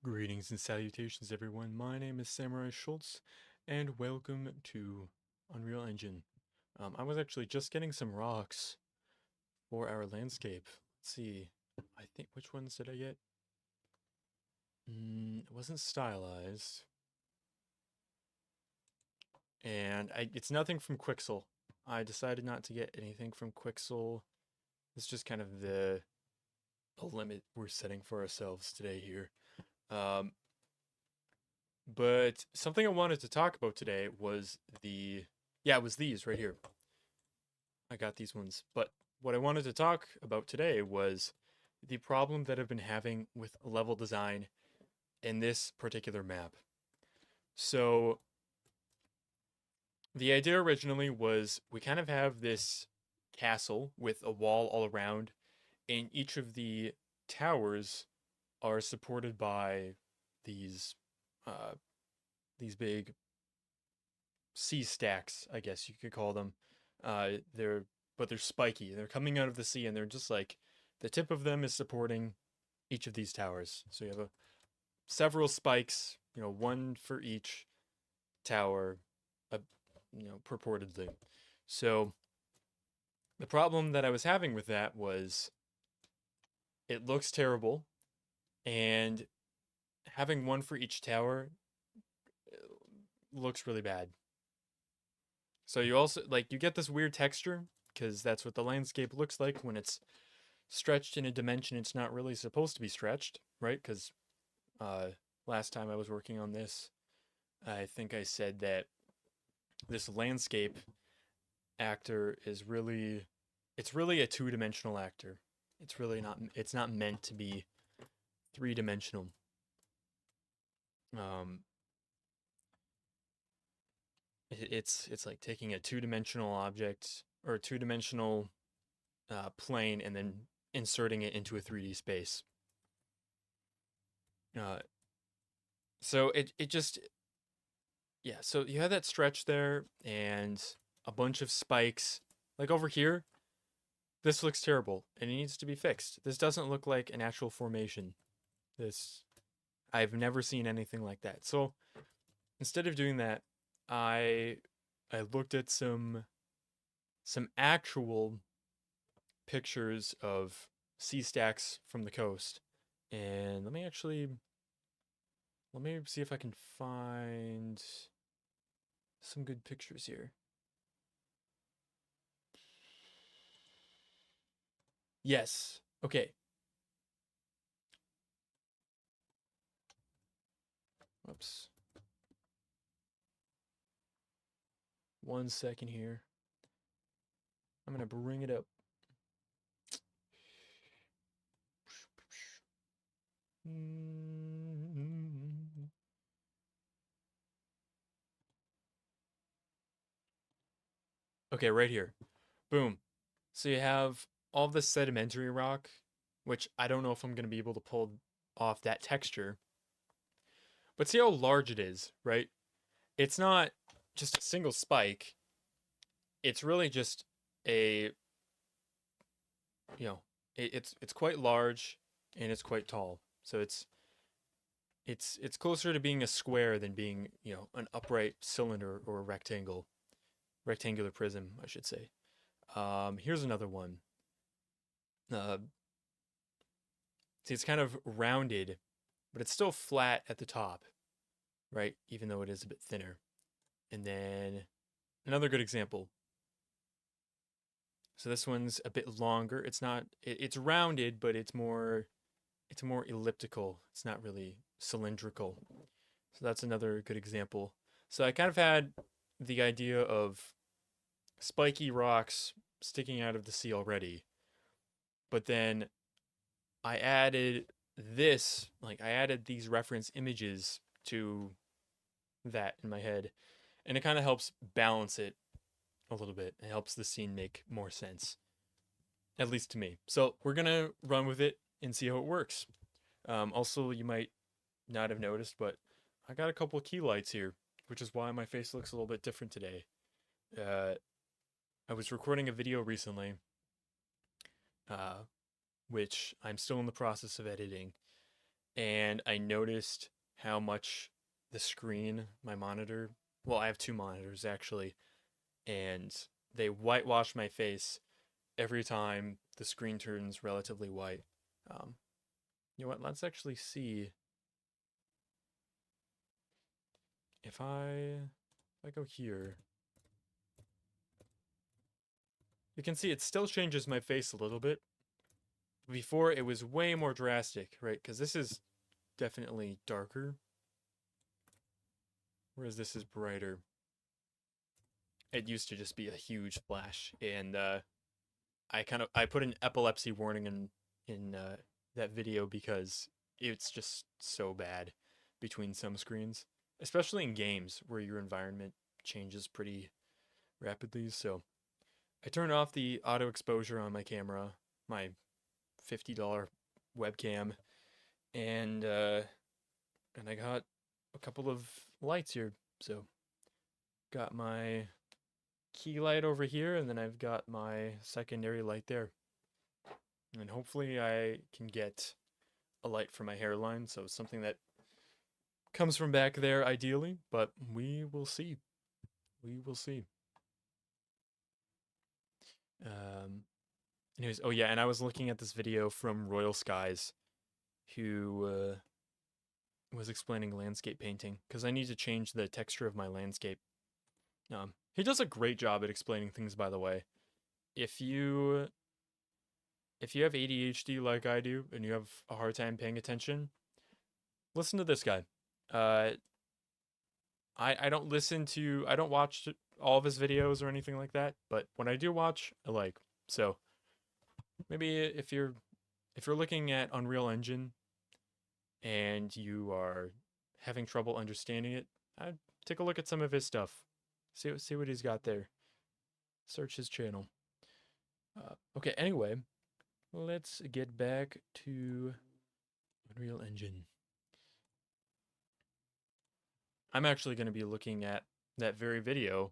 Greetings and salutations, everyone. My name is Samurai Schultz, and welcome to Unreal Engine. I was actually just getting some rocks for our landscape. Let's see. I think, which ones did I get? It wasn't stylized. And it's nothing from Quixel. I decided not to get anything from Quixel. It's just kind of the limit we're setting for ourselves today here. But something I wanted to talk about today was it was these right here. I got these ones. But what I wanted to talk about today was the problem that I've been having with level design in this particular map. So the idea originally was we kind of have this castle with a wall all around, and each of the towers are supported by these uh, these big sea stacks, I guess you could call them. They're spiky. They're coming out of the sea, and they're just like the tip of them is supporting each of these towers. So you have several spikes, one for each tower, uh, purportedly. So the problem that I was having with that was it looks terrible, and having one for each tower looks really bad. So you also you get this weird texture because that's what the landscape looks like when it's stretched in a dimension it's not really supposed to be stretched, right? Because uh, last time I was working on this, I think I said that this landscape actor is really a two-dimensional actor. It's not meant to be three-dimensional. Um, it's like taking a two-dimensional object or a two-dimensional plane and then inserting it into a 3D space. Uh, so it just yeah. So you have that stretch there and a bunch of spikes. Like over here, this looks terrible and it needs to be fixed. This doesn't look like an actual formation. This I've never seen anything like that. So instead of doing that, I I looked at some actual pictures of sea stacks from the coast. And let me see if I can find some good pictures here. Yes. Okay. Oops. 1 second here. I'm gonna bring it up. Okay, right here. Boom. So you have all this sedimentary rock, which I don't know if I'm gonna be able to pull off that texture. But see how large it is, right? It's not just a single spike. It's really just a you know, it's quite large and it's quite tall. So it's closer to being a square than being, an upright cylinder or a rectangular prism, I should say. Here's another one. Uh, See, it's kind of rounded, but it's still flat at the top, right? Even though it is a bit thinner. And then another good example. So this one's a bit longer. It's not. It's rounded, but it's more elliptical. It's not really cylindrical. So that's another good example. So I kind of had the idea of spiky rocks sticking out of the sea already, but then I added I added these reference images to that in my head, and it kind of helps balance it a little bit. It helps the scene make more sense, at least to me. So we're gonna run with it and see how it works. Also, you might not have noticed, but I got a couple of key lights here, which is why my face looks a little bit different today. Uh, I was recording a video recently, uh, which I'm still in the process of editing, and I noticed how much the screen, my monitor, well, I have two monitors actually, and they whitewash my face every time the screen turns relatively white. Um, you know what? Let's actually see if I go here. You can see it still changes my face a little bit. Before it was way more drastic, right? Because this is definitely darker, whereas this is brighter. It used to just be a huge flash, and I put an epilepsy warning in that video because it's just so bad between some screens, especially in games where your environment changes pretty rapidly. So I turned off the auto exposure on my camera, my $50 webcam, and I got a couple of lights here. So got my key light over here, and then I've got my secondary light there. And hopefully I can get a light for my hairline, so something that comes from back there ideally, but we will see. We will see. Um, anyways, oh yeah, and I was looking at this video from Royal Skies, who was explaining landscape painting because I need to change the texture of my landscape. He does a great job at explaining things, by the way. If you if you have ADHD like I do and you have a hard time paying attention, listen to this guy. Uh, I don't I don't watch all of his videos or anything like that, but when I do watch, I like. So maybe if you're looking at Unreal Engine and you are having trouble understanding it, I'd take a look at some of his stuff. See what he's got there. Search his channel. Okay, anyway, let's get back to Unreal Engine. I'm actually going to be looking at that very video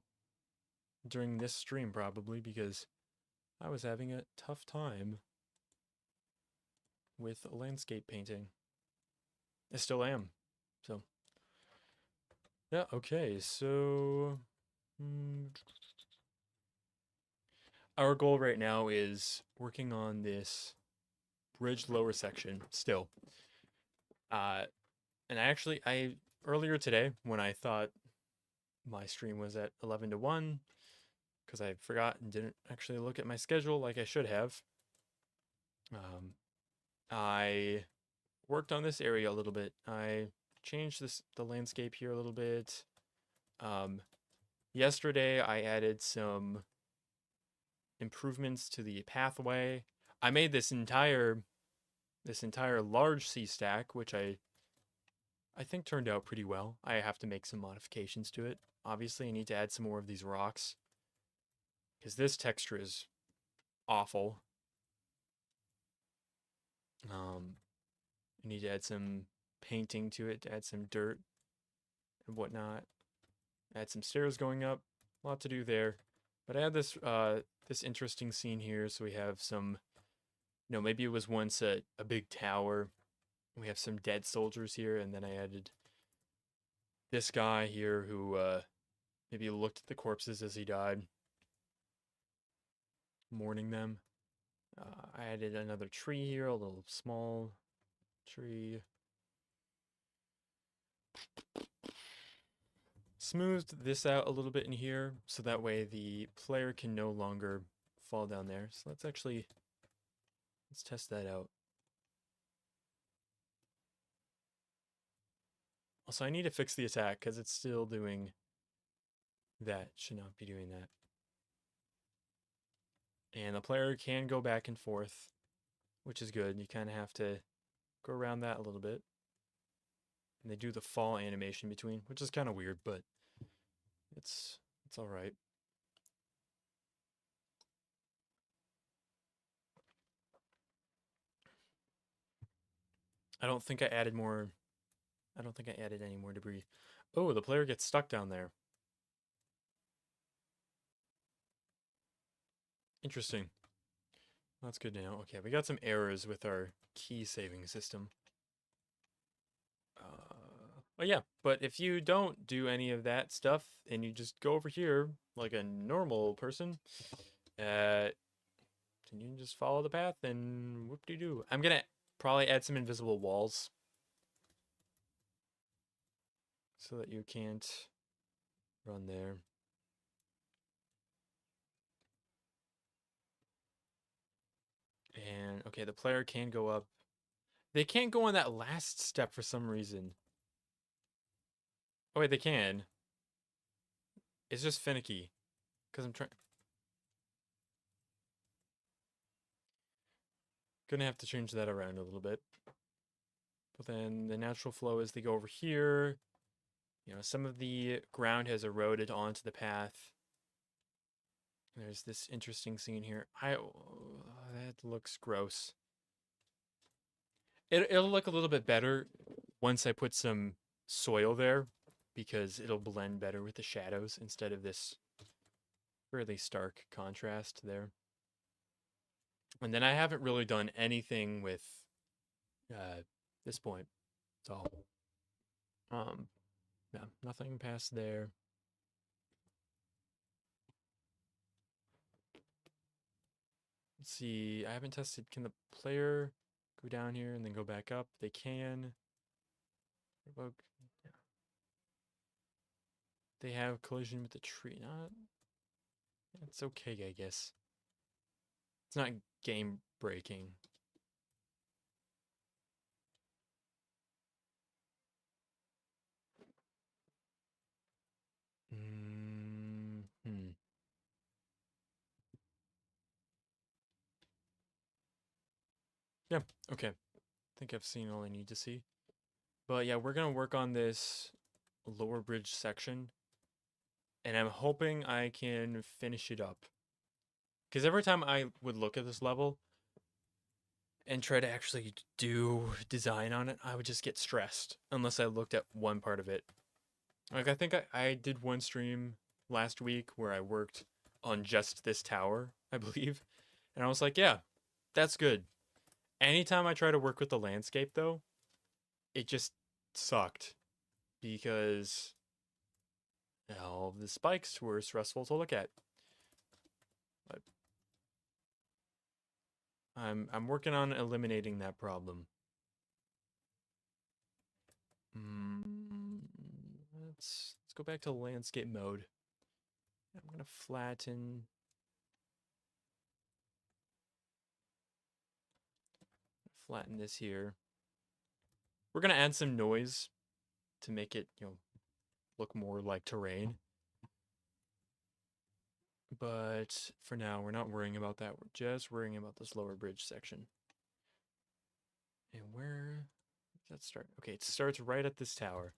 during this stream probably because I was having a tough time with landscape painting. I still am. So, yeah, okay. So, our goal right now is working on this bridge lower section still. And I earlier today when I thought my stream was at 11 to 1 because I forgot and didn't actually look at my schedule like I should have. I worked on this area a little bit. I changed the landscape here a little bit. Yesterday I added some improvements to the pathway. I made this entire large sea stack, which I think turned out pretty well. I have to make some modifications to it. Obviously, I need to add some more of these rocks because this texture is awful. I need to add some painting to it, to add some dirt and whatnot. Add some stairs going up. A lot to do there. But I had this interesting scene here. So we have some, maybe it was once a big tower. We have some dead soldiers here, and then I added this guy here who maybe looked at the corpses as he died, mourning them. I added another tree here, a little small tree. Smoothed this out a little bit in here, so that way the player can no longer fall down there. So let's test that out. Also, I need to fix the attack because it's still doing that. Should not be doing that. And the player can go back and forth, which is good. You kind of have to go around that a little bit. And they do the fall animation between, which is kind of weird, but it's all right. I don't think I added any more debris. Oh, the player gets stuck down there. Interesting. That's good to know. Okay, we got some errors with our key saving system. Oh yeah, but if you don't do any of that stuff and you just go over here like a normal person, then you can just follow the path and whoop-de-doo. I'm gonna probably add some invisible walls so that you can't run there. And okay, the player can go up. They can't go on that last step for some reason. Oh wait, they can. It's just finicky. Because I'm trying. Gonna have to change that around a little bit. But then the natural flow is they go over here. You know, some of the ground has eroded onto the path. There's this interesting scene here. That looks gross. It'll look a little bit better once I put some soil there because it'll blend better with the shadows instead of this really stark contrast there. And then I haven't really done anything with this point. So, yeah, nothing past there. Let's see. I haven't tested. Can the player go down here and then go back up? They can. Yeah. They have collision with the tree. Not. It's okay, I guess. It's not game breaking. Hmm. Yeah. Okay. I think I've seen all I need to see. But yeah, we're gonna work on this lower bridge section, and I'm hoping I can finish it up. Because every time I would look at this level and try to actually do design on it, I would just get stressed unless I looked at one part of it. Like, I think I did one stream last week where I worked on just this tower, I believe. And I was like, yeah, that's good. Anytime I try to work with the landscape, though, it just sucked because all of the spikes were stressful to look at. But I'm working on eliminating that problem. Let's go back to landscape mode. I'm gonna flatten this here. We're gonna add some noise to make it, look more like terrain. But for now, we're not worrying about that. We're just worrying about this lower bridge section. And where does that start? Okay, it starts right at this tower.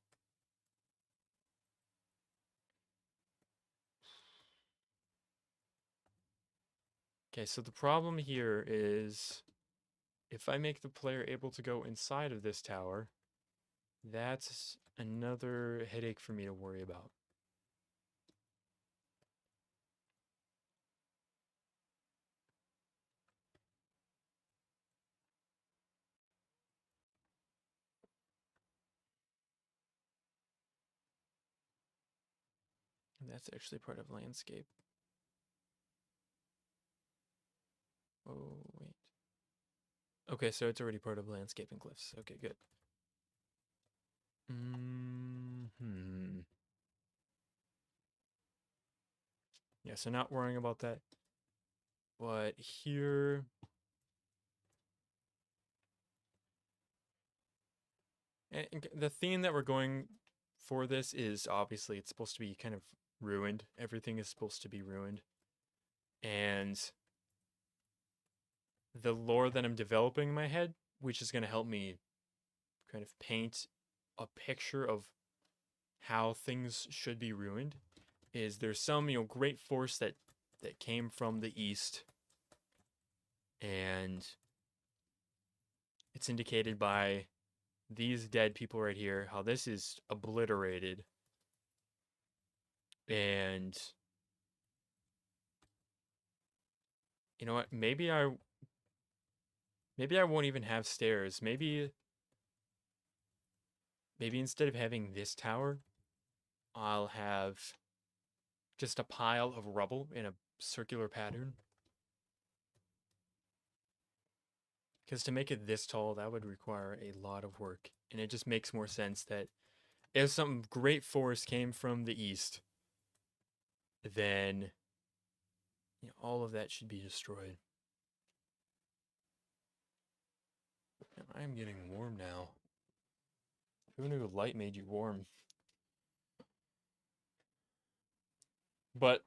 Okay, so the problem here is if I make the player able to go inside of this tower, that's another headache for me to worry about. And that's actually part of landscape. Oh, wait. Okay, so it's already part of landscape and glyphs. Okay, good. Yeah, so not worrying about that. But here... And the theme that we're going for this is obviously it's supposed to be kind of ruined. Everything is supposed to be ruined. And the lore that I'm developing in my head, which is going to help me kind of paint a picture of how things should be ruined, is there's some, great force that came from the east, and it's indicated by these dead people right here, how this is obliterated. And you know what? Maybe I won't even have stairs. Maybe maybe instead of having this tower, I'll have just a pile of rubble in a circular pattern. Because to make it this tall, that would require a lot of work. And it just makes more sense that if some great force came from the east, then all of that should be destroyed. I'm getting warm now. Who knew light made you warm? But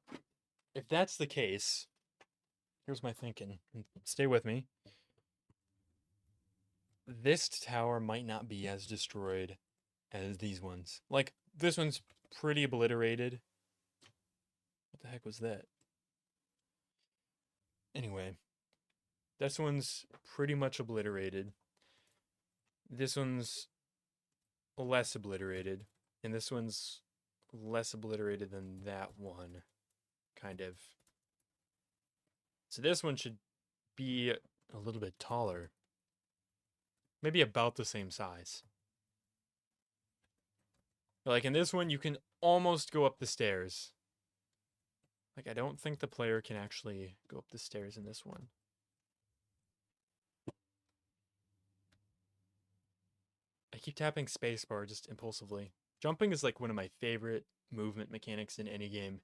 if that's the case, here's my thinking. Stay with me. This tower might not be as destroyed as these ones. Like, this one's pretty obliterated. What the heck was that? Anyway, this one's pretty much obliterated. This one's less obliterated. And this one's less obliterated than that one, kind of. So this one should be a little bit taller. Maybe about the same size. But like in this one, you can almost go up the stairs. Like, I don't think the player can actually go up the stairs in this one. I keep tapping spacebar just impulsively. Jumping is like one of my favorite movement mechanics in any game.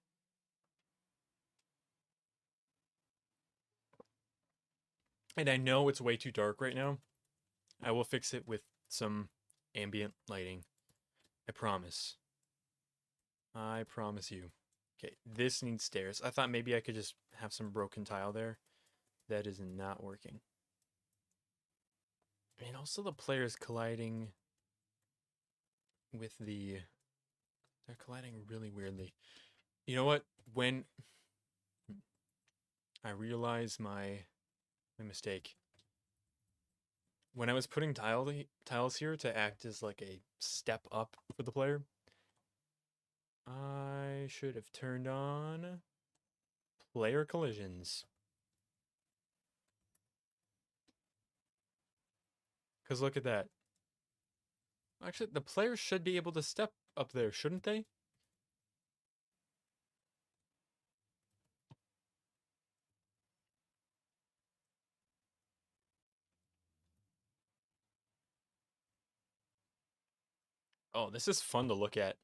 And I know it's way too dark right now. I will fix it with some ambient lighting. I promise. I promise you. Okay, this needs stairs. I thought maybe I could just have some broken tile there. That is not working. And also the player's colliding with the... They're colliding really weirdly. You know what? When I realized my mistake. When I was putting tiles here to act as like a step up for the player, I should have turned on player collisions. Because look at that. Actually, the players should be able to step up there, shouldn't they? Oh, this is fun to look at.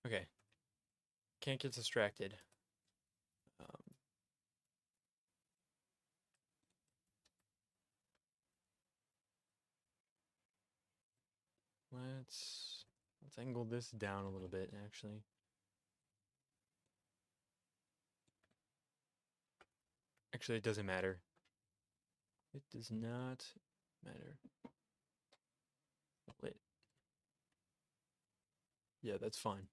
Okay. Can't get distracted. Let's angle this down a little bit, actually. Actually, it doesn't matter. It does not matter. Wait. Yeah, that's fine.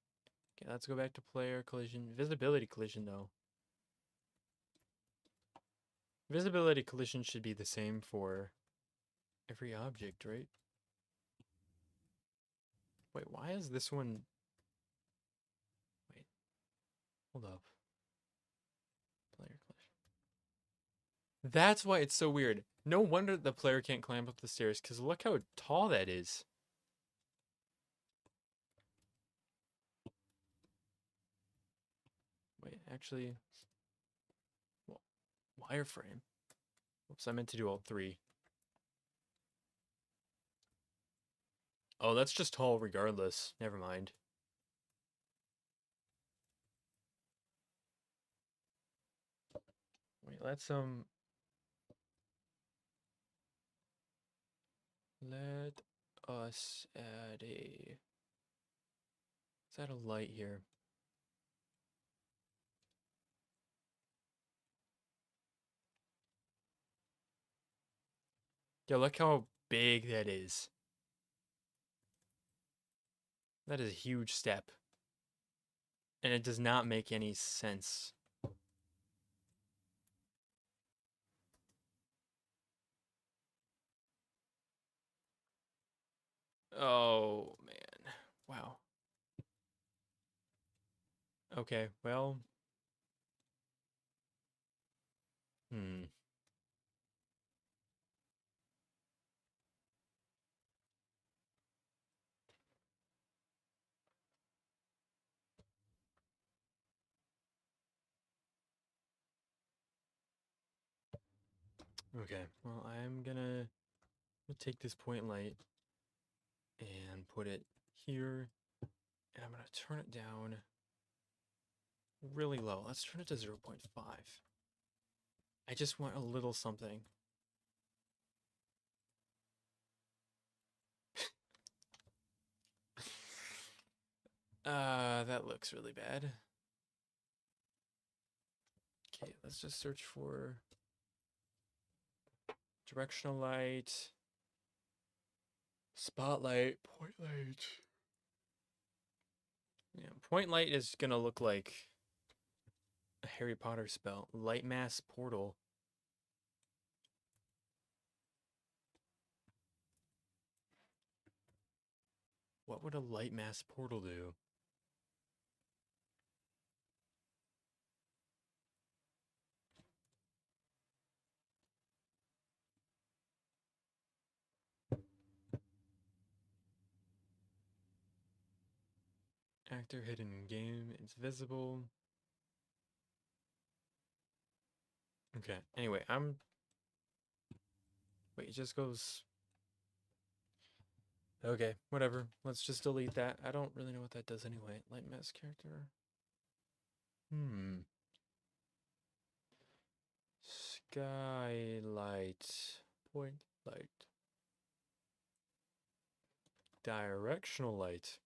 Okay, let's go back to player collision. Visibility collision, though. Visibility collision should be the same for every object, right? Wait, why is this one... Wait. Hold up. Player collision. That's why it's so weird. No wonder the player can't climb up the stairs, because look how tall that is. Wait, actually... Well, wireframe. Oops, I meant to do all three. Oh, that's just tall regardless. Never mind. Wait, let's let us add a... Let's add a light here. Yeah, look how big that is. That is a huge step. And it does not make any sense. Oh, man. Wow. Okay, well. Hmm. Okay, well, I'm gonna take this point light and put it here, and I'm gonna turn it down really low. Let's turn it to 0.5. I just want a little something. That looks really bad. Okay, let's just search for directional light, spotlight, point light. Yeah, point light is gonna look like a Harry Potter spell. Light mass portal. What would a light mass portal do? Actor hidden in game. It's visible. Okay. Anyway, wait, it just goes. Okay, whatever. Let's just delete that. I don't really know what that does anyway. Light mass character. Hmm. Skylight. Point light. Directional light.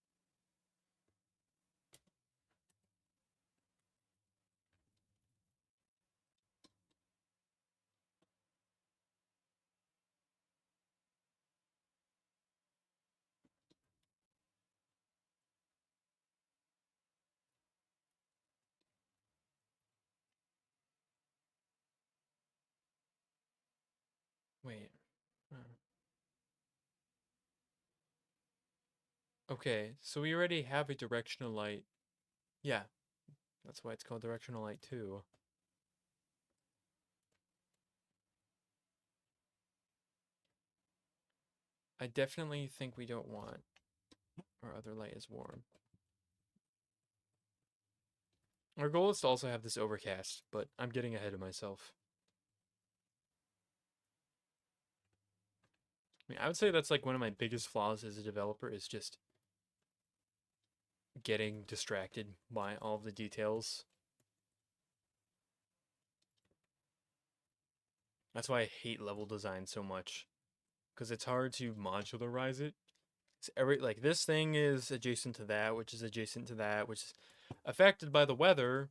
Wait. Okay, so we already have a directional light. Yeah, that's why it's called directional light too. I definitely think we don't want our other light is warm. Our goal is to also have this overcast, but I'm getting ahead of myself. I mean, I would say that's like one of my biggest flaws as a developer is just getting distracted by all of the details. That's why I hate level design so much, because it's hard to modularize it. It's like this thing is adjacent to that, which is adjacent to that, which is affected by the weather.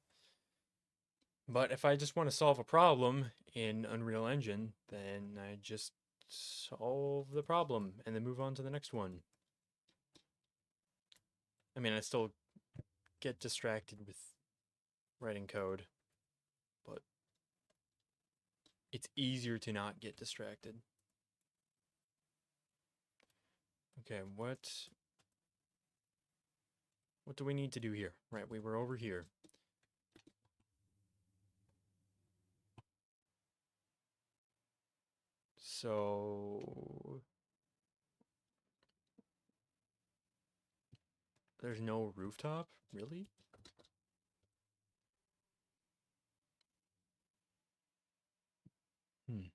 But if I just want to solve a problem in Unreal Engine, then I just solve the problem and then move on to the next one. I mean, I still get distracted with writing code, but it's easier to not get distracted. Okay, what do we need to do here? Right, we were over here. So there's no rooftop, really? Hmm.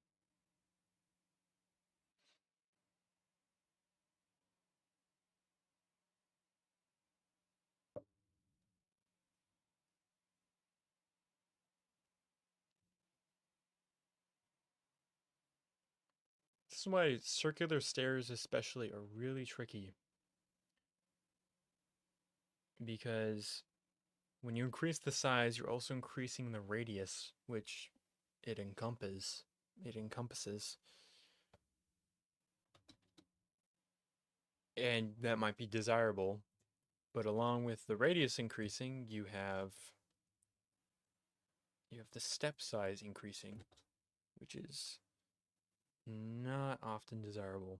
This is why circular stairs especially are really tricky. Because when you increase the size, you're also increasing the radius, which it encompasses. It encompasses. And that might be desirable, but along with the radius increasing, you have the step size increasing, which is not often desirable.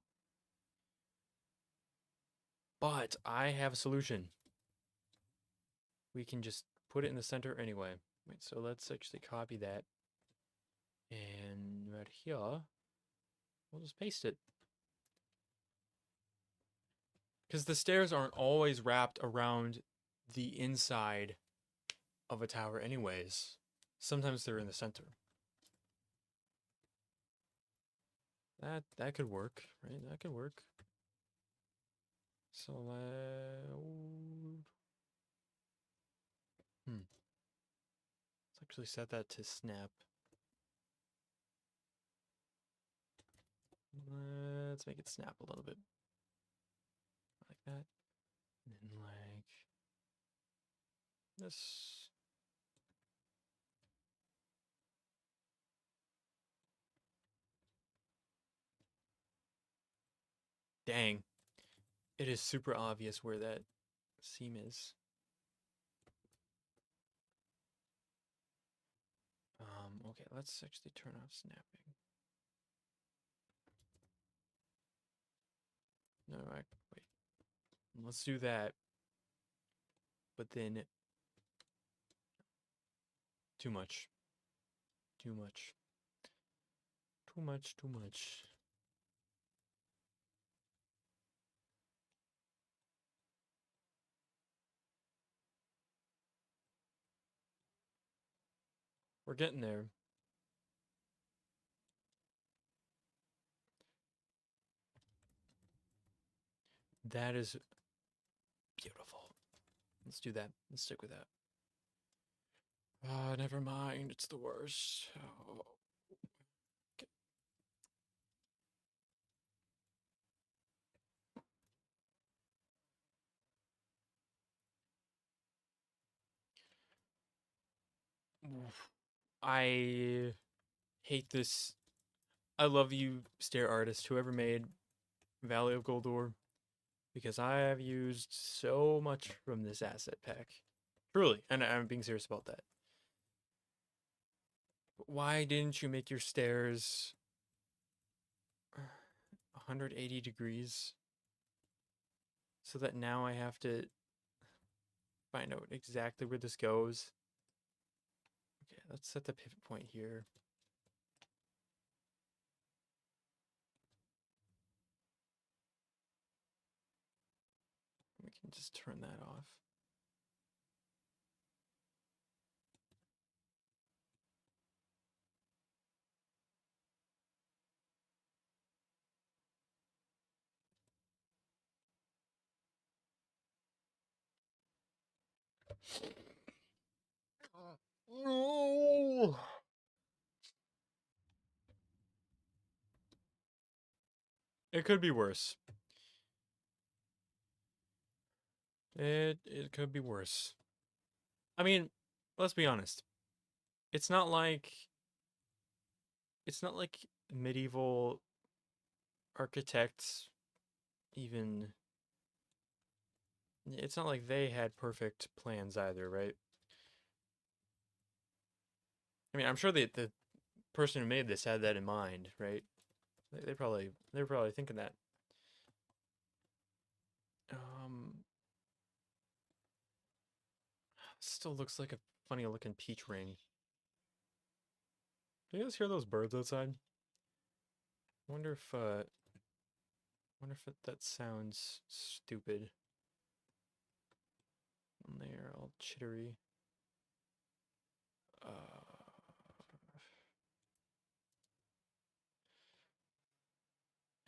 But I have a solution. We can just put it in the center anyway. Wait, so let's actually copy that. And right here, we'll just paste it. Because the stairs aren't always wrapped around the inside of a tower anyways. Sometimes they're in the center. That could work, right? That could work. So let's actually set that to snap. Let's make it snap a little bit. Like that. And then like this. Dang. It is super obvious where that seam is. Okay, let's actually turn off snapping. No, wait. Let's do that. But then too much. Too much. Too much, too much. We're getting there. That is beautiful. Let's do that. Let's stick with that. Never mind. It's the worst. Oh. Okay. I hate this. I love you, stair artist, whoever made Valley of Goldor, because I have used so much from this asset pack. Truly, and I'm being serious about that. Why didn't you make your stairs 180 degrees so that now I have to find out exactly where this goes? Okay, let's set the pivot point here. We can just turn that off. No. It could be worse. It could be worse. I mean, let's be honest. It's not like medieval architects even it's not like they had perfect plans either, right? I mean, I'm sure the person who made this had that in mind, right? They were probably thinking that. Um, Still looks like a funny looking peach ring. Do you guys hear those birds outside? Wonder if that sounds stupid. And they're all chittery.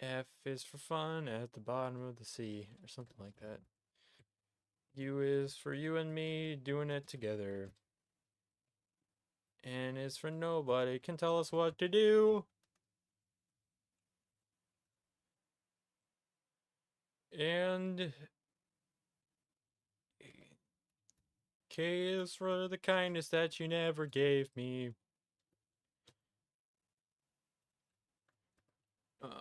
F is for fun at the bottom of the sea, or something like that. U is for you and me doing it together. N is for nobody can tell us what to do. And K is for the kindness that you never gave me. No.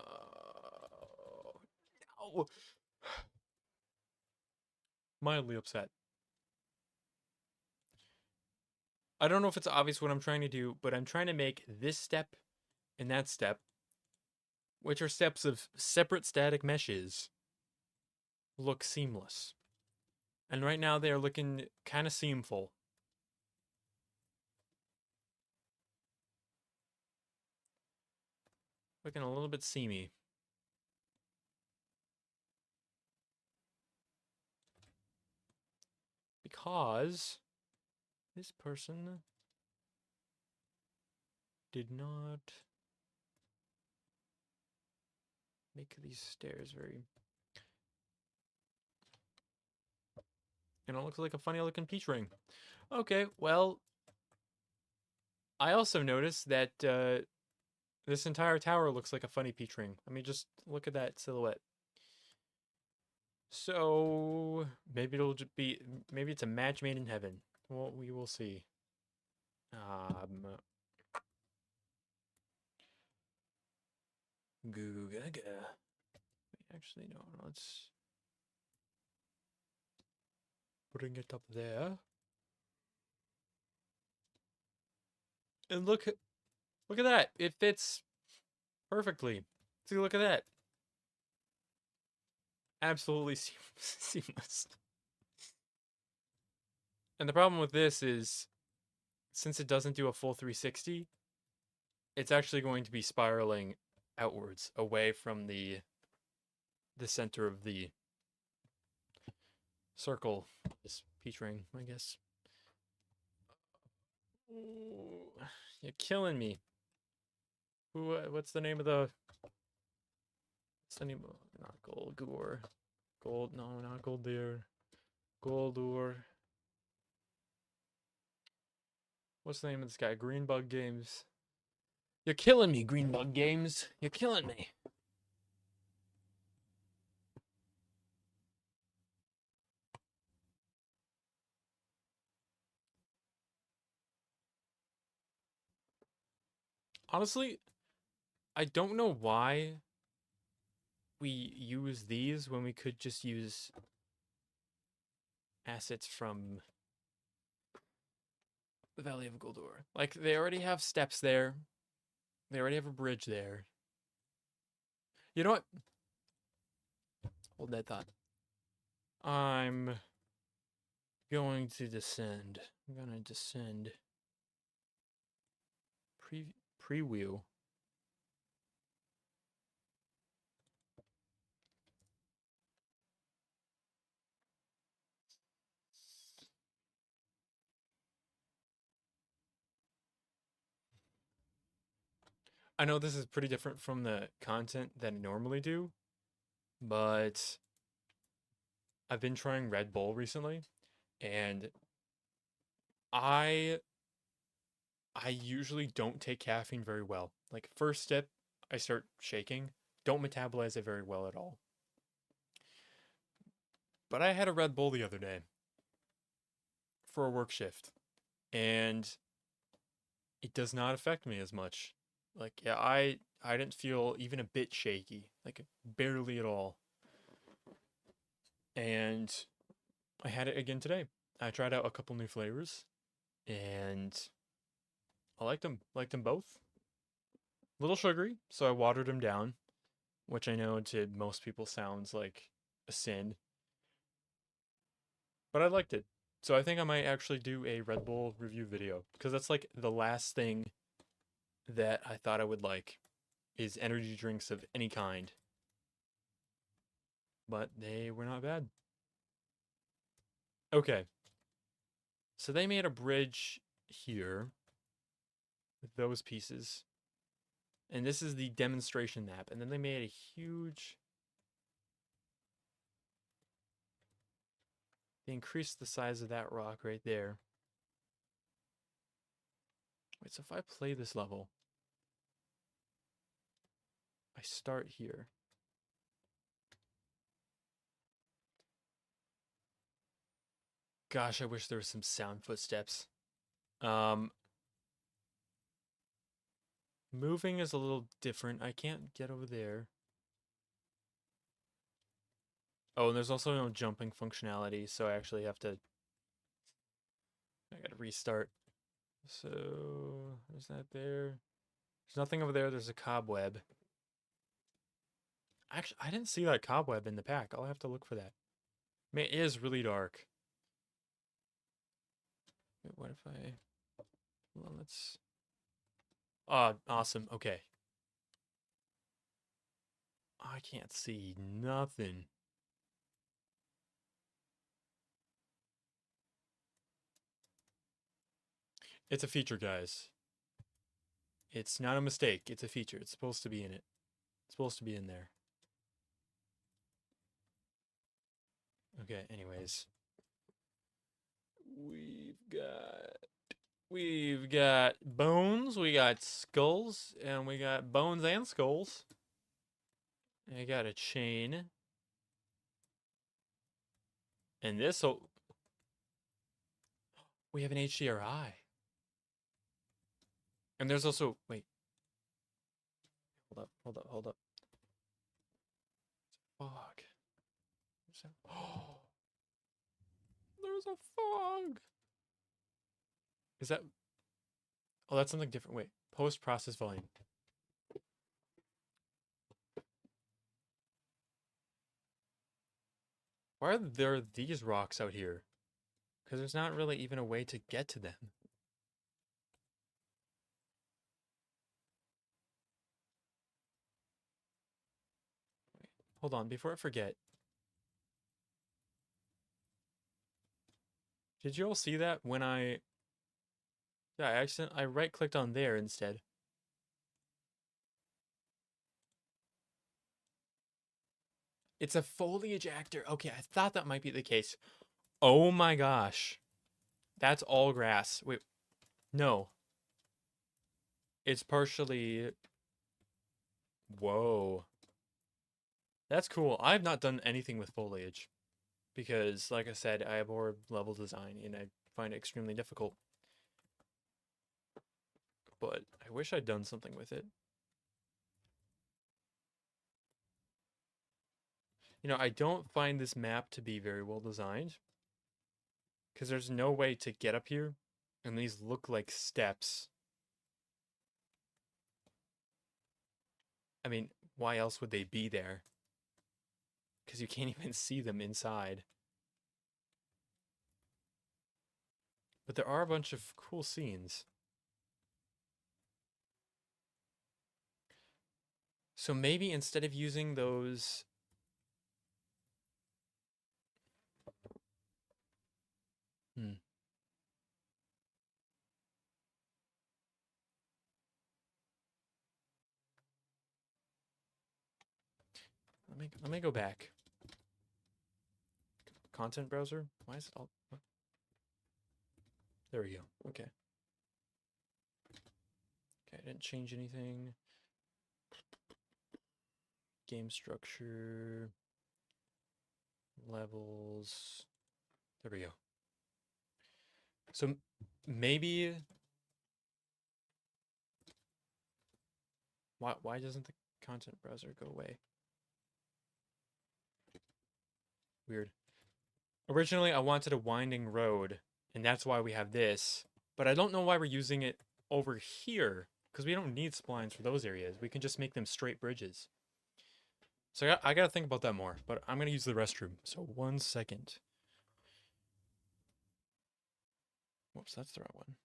Mildly upset. I don't know if it's obvious what I'm trying to do, but I'm trying to make this step and that step, which are steps of separate static meshes, look seamless. And right now they are looking kind of seamful. Looking a little bit seamy. Because this person did not make these stairs very... And it looks like a funny looking peach ring. Okay, well, I also noticed that this entire tower looks like a funny peach ring. I mean, just look at that silhouette. So maybe it'll just be, maybe it's a match made in heaven. Well, we will see. Goo goo gaga. Actually, no, let's bring it up there. And look at that. It fits perfectly. See, look at that. Absolutely seamless. And the problem with this is, since it doesn't do a full 360, it's actually going to be spiraling outwards, away from the center of the circle. This peach ring, I guess. Ooh, you're killing me. Who? What's the name of the? What's the name of? Not Goldur. Gold? No, not Goldur. Goldur. What's the name of this guy? Greenbug Games. You're killing me, Greenbug Games. You're killing me. Honestly, I don't know why we use these when we could just use assets from the Valley of Goldur. Like, they already have steps there. They already have a bridge there. You know what? Hold that thought. I'm going to descend. I'm gonna descend. Preview. I know this is pretty different from the content that I normally do, but I've been trying Red Bull recently, and I usually don't take caffeine very well. Like, first step, I start shaking. Don't metabolize it very well at all. But I had a Red Bull the other day for a work shift, and it does not affect me as much. Like, yeah, I didn't feel even a bit shaky, like barely at all. And I had it again today. I tried out a couple new flavors, and I liked them. Liked them both. A little sugary, so I watered them down, which I know to most people sounds like a sin, but I liked it. So I think I might actually do a Red Bull review video, because that's like the last thing that I thought I would like, is energy drinks of any kind. But they were not bad. Okay. So they made a bridge here with those pieces. And this is the demonstration map. And then they made a huge... They increased the size of that rock right there. Wait, so if I play this level, I start here. Gosh, I wish there was some sound footsteps. Moving is a little different. I can't get over there. Oh, and there's also no jumping functionality, so I actually have to... I gotta restart. So, there's that there. There's nothing over there. There's a cobweb. Actually, I didn't see that cobweb in the pack. I'll have to look for that. I mean, it is really dark. Wait, what if I... Well, let's... Oh, awesome. Okay. I can't see nothing. It's a feature, guys. It's not a mistake. It's a feature. It's supposed to be in it. It's supposed to be in there. Okay, anyways. We've got bones, we got skulls, and we got bones and skulls. And I got a chain. And this we have an HDRI. And there's also wait. Hold up. Fog. Oh, there's a fog. Is that oh that's something different. Wait. Post process volume. Why are there these rocks out here? Because there's not really even a way to get to them. Wait, hold on, before I forget. Did you all see that when I right clicked on there instead. It's a foliage actor. Okay, I thought that might be the case. Oh my gosh. That's all grass. Wait, no. It's partially. Whoa. That's cool. I've not done anything with foliage because, like I said, I abhor level design and I find it extremely difficult. But I wish I'd done something with it. You know, I don't find this map to be very well designed because there's no way to get up here, and these look like steps. I mean, why else would they be there? Because you can't even see them inside. But there are a bunch of cool scenes. So maybe instead of using those... Hmm. Let me go back. Content browser? Why is it all... There we go. Okay. Okay, I didn't change anything. Game structure. Levels. There we go. So maybe... Why doesn't the content browser go away? Weird. Originally, I wanted a winding road, and that's why we have this. But I don't know why we're using it over here, because we don't need splines for those areas. We can just make them straight bridges. So I gotta think about that more, but I'm gonna use the restroom. So 1 second. Whoops, that's the wrong one.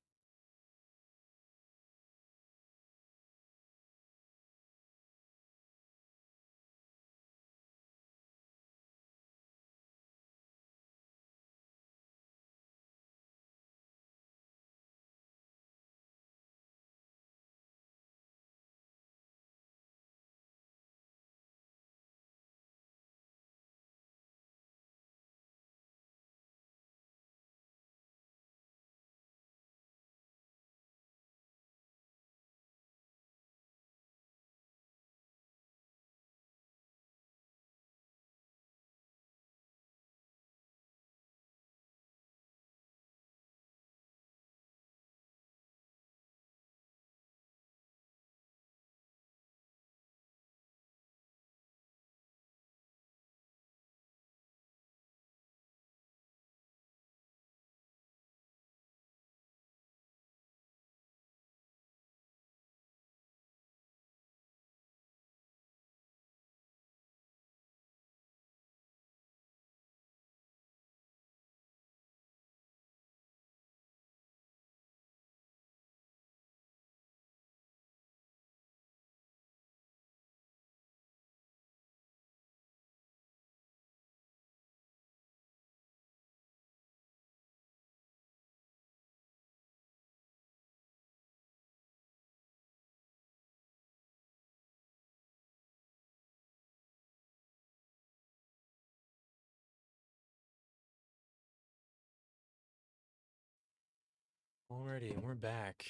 Alrighty, we're back.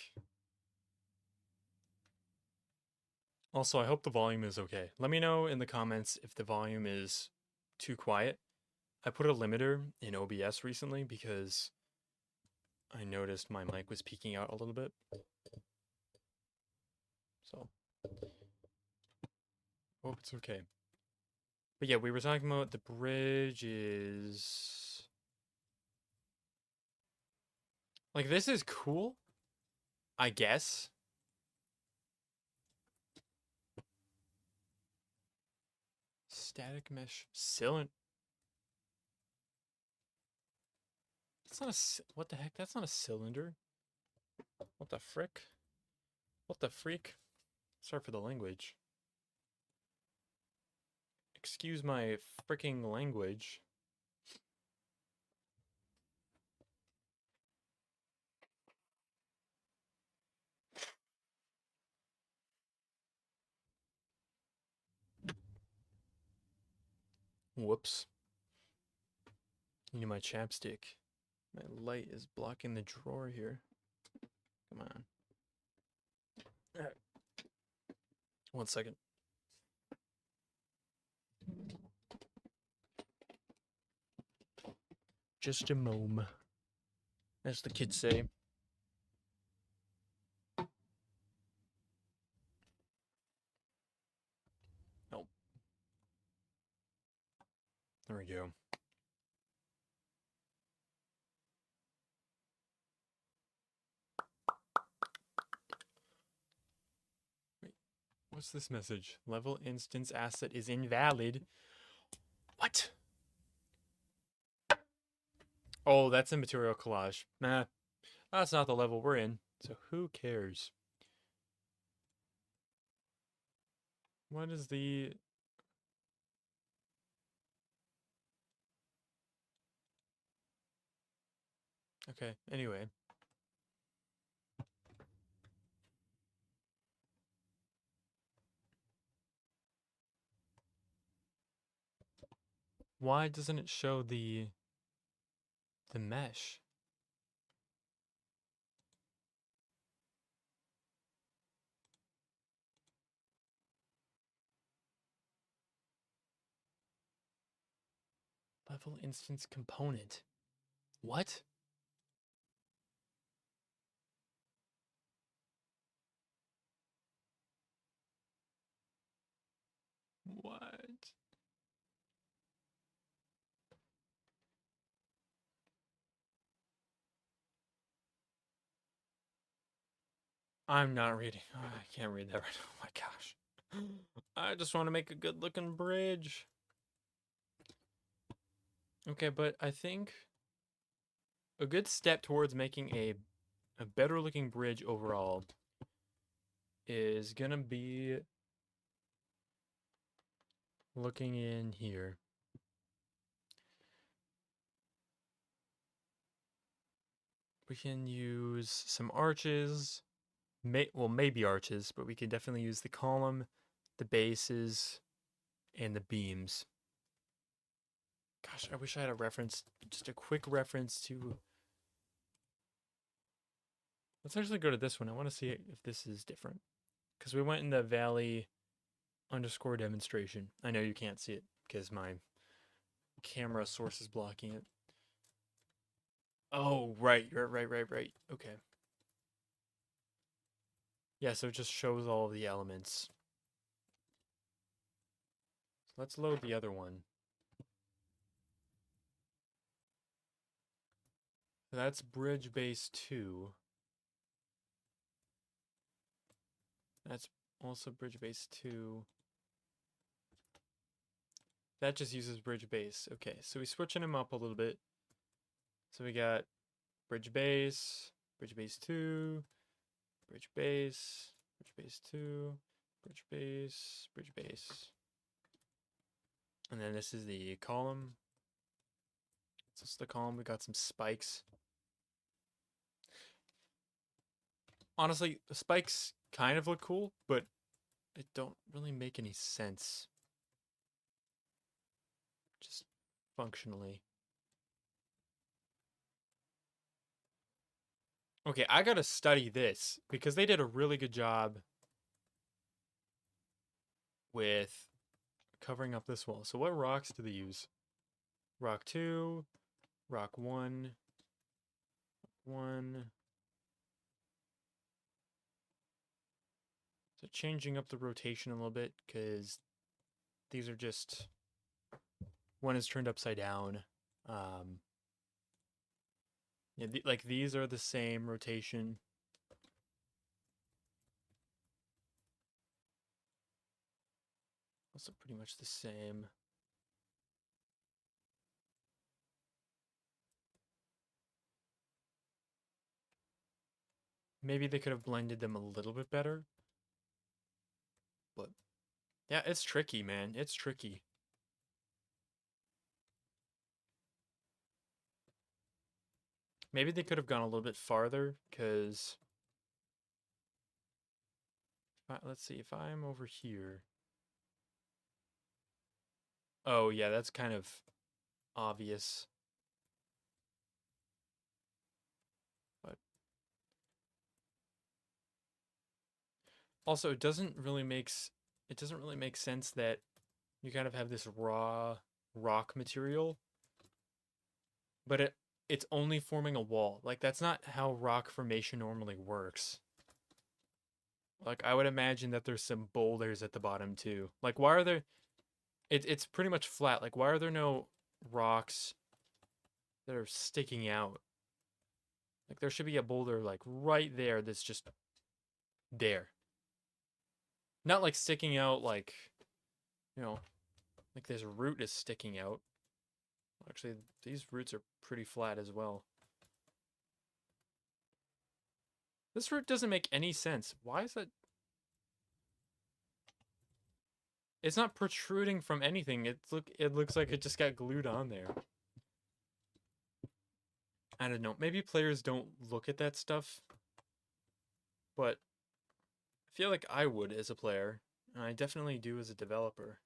Also, I hope the volume is okay. Let me know in the comments if the volume is too quiet. I put a limiter in OBS recently because I noticed my mic was peaking out a little bit. So, hope it's okay. But yeah, we were talking about the bridge is... Like, this is cool, I guess. Static mesh cylinder. That's not a... What the heck? That's not a cylinder. What the frick? What the freak? Sorry for the language. Excuse my freaking language. Whoops. You need my chapstick. My light is blocking the drawer here. Come on. Alright. 1 second. Just a mome, as the kids say. Oh. There we go. Wait, what's this message? Level instance asset is invalid. What? Oh, that's a material collage. Nah, that's not the level we're in, so who cares? What is the... Okay, anyway. Why doesn't it show the mesh? Level instance component. What? What? I'm not reading. Oh, I can't read that right now. Oh my gosh. I just want to make a good looking bridge. Okay, but I think a good step towards making a better looking bridge overall is gonna be looking in here. We can use some arches. Well, maybe arches, but we can definitely use the column, the bases, and the beams. Gosh, I wish I had a reference, just a quick reference to... Let's actually go to this one. I want to see if this is different. Because we went in the valley underscore demonstration. I know you can't see it because my camera source is blocking it. Oh, right. You're right. Okay. Yeah, so it just shows all of the elements. So let's load the other one. That's bridge base 2. That's also bridge base 2. That just uses bridge base. Okay, so we're switching them up a little bit. So we got bridge base 2, bridge base 2, bridge base. And then this is the column. So this is the column. We got some spikes. Honestly, the spikes kind of look cool, but it don't really make any sense. Just functionally. Okay, I gotta study this because they did a really good job with covering up this wall. So what rocks do they use? Rock 2, rock 1, 1. So changing up the rotation a little bit because these are just, one is turned upside down. Yeah, like these are the same rotation. Also pretty much the same. Maybe they could have blended them a little bit better. But yeah, it's tricky, man. It's tricky. Maybe they could have gone a little bit farther because let's see, if I'm over here. Oh, yeah, that's kind of obvious. But also, it doesn't really make sense that you kind of have this raw rock material, but it's only forming a wall. Like that's not how rock formation normally works. Like I would imagine that there's some boulders at the bottom too. Like why are there it's pretty much flat. Like why are there no rocks that are sticking out? Like there should be a boulder like right there that's just there. Not like sticking out like, you know, like this root is sticking out. Actually, these roots are pretty flat as well. This root doesn't make any sense. Why is that? It's not protruding from anything. It looks like it just got glued on there. I don't know. Maybe players don't look at that stuff, but I feel like I would as a player, and I definitely do as a developer.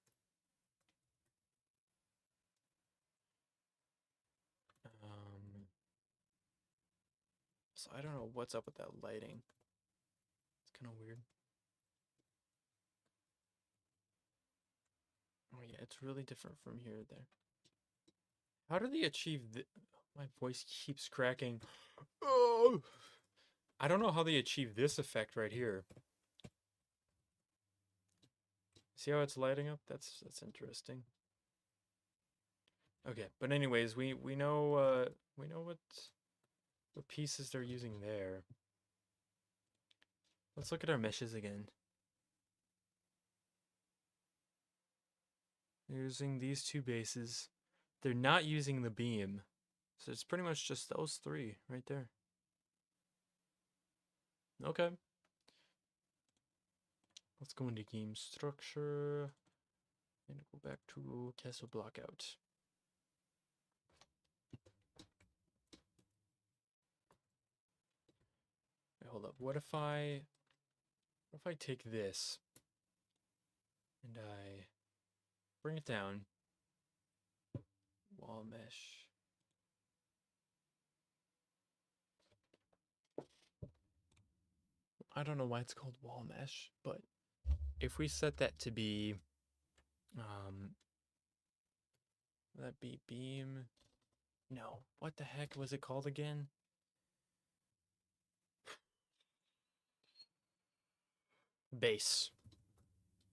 So I don't know what's up with that lighting. It's kind of weird. Oh yeah, it's really different from here to there. How do they achieve my voice keeps cracking. Oh! I don't know how they achieve this effect right here. See how it's lighting up? That's interesting. Okay, but anyways, we know what pieces they're using there. Let's look at our meshes again. They're using these two bases. They're not using the beam. So it's pretty much just those three right there. Okay. Let's go into game structure and go back to castle blockout. Wait, hold up. What if I take this and I bring it down? Wall mesh. I don't know why it's called wall mesh, but if we set that to be that be beam. No, what the heck was it called again? Base.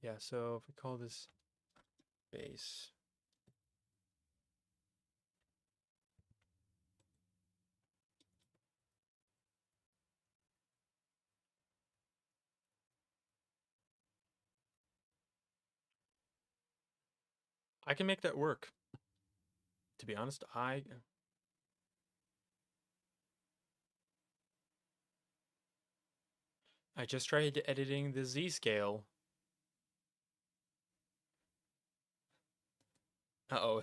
Yeah, so if we call this base. I can make that work. To be honest, I just tried editing the Z scale. Uh-oh,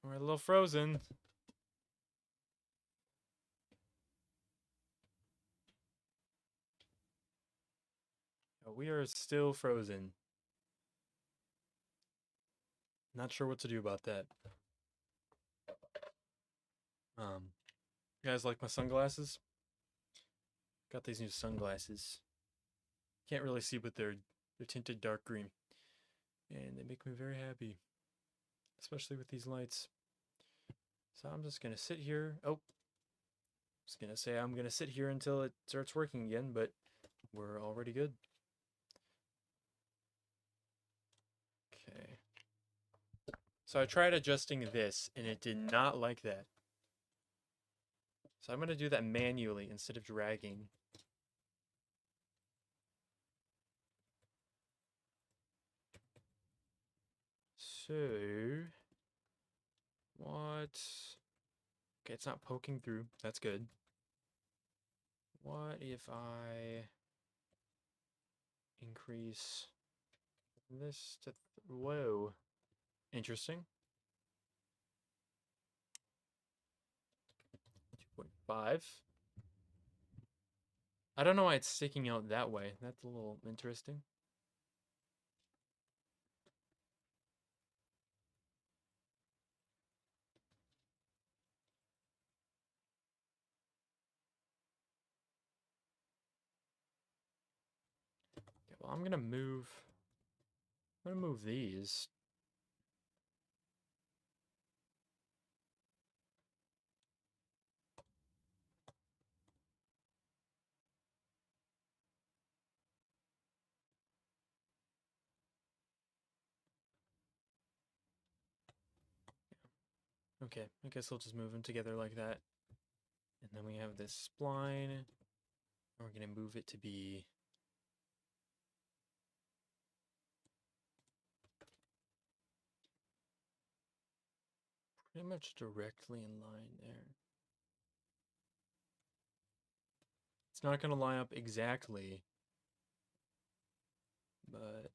we're a little frozen. We are still frozen. Not sure what to do about that. You guys like my sunglasses? Got these new sunglasses. Can't really see, but they're tinted dark green, and they make me very happy, especially with these lights. So I'm just gonna sit here. Oh, I was gonna say I'm gonna sit here until it starts working again, but we're already good. Okay. So I tried adjusting this, and it did not like that. So I'm gonna do that manually instead of dragging. So, what? Okay, it's not poking through. That's good. What if I increase this to... Whoa. Interesting. 2.5. I don't know why it's sticking out that way. That's a little interesting. Okay, well, I'm gonna move these. Okay, I guess I'll just move them together like that. And then we have this spline. We're gonna move it to be... pretty much directly in line there. It's not gonna line up exactly, but...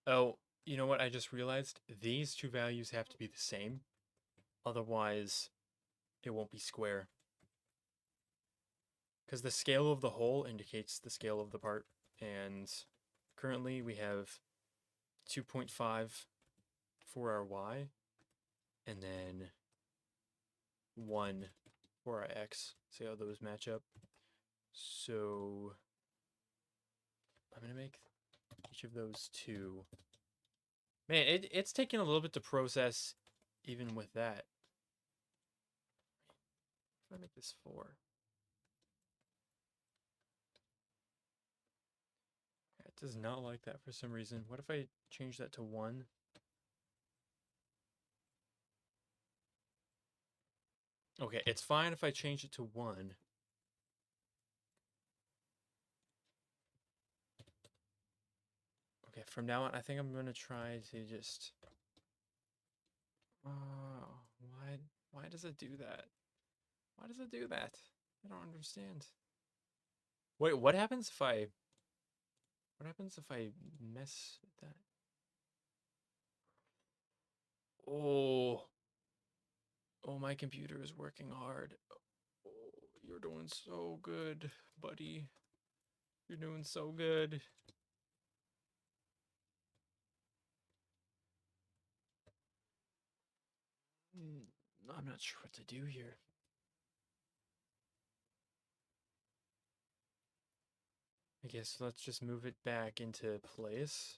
Oh, you know what I just realized? These two values have to be the same. Otherwise, it won't be square. Because the scale of the whole indicates the scale of the part. And currently we have 2.5 for our y, and then 1 for our x. See how those match up? So I'm going to make each of those 2. Man, it's taking a little bit to process even with that. If I make this 4. It does not like that for some reason. What if I change that to 1? Okay, it's fine if I change it to 1. Okay, from now on, I think I'm going to try to just... why does it do that? Why does it do that? I don't understand. Wait, what happens if I... What happens if I mess with that? Oh. Oh, my computer is working hard. Oh, you're doing so good, buddy. You're doing so good. I'm not sure what to do here. I guess let's just move it back into place.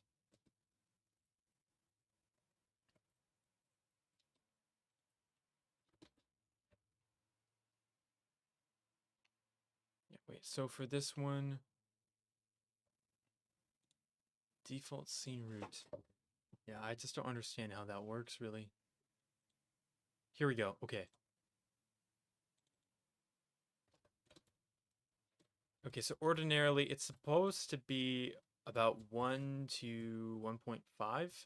Yeah, wait, so for this one, default scene root. Yeah, I just don't understand how that works, really. Here we go. Okay. Okay, so ordinarily it's supposed to be about 1 to 1.5.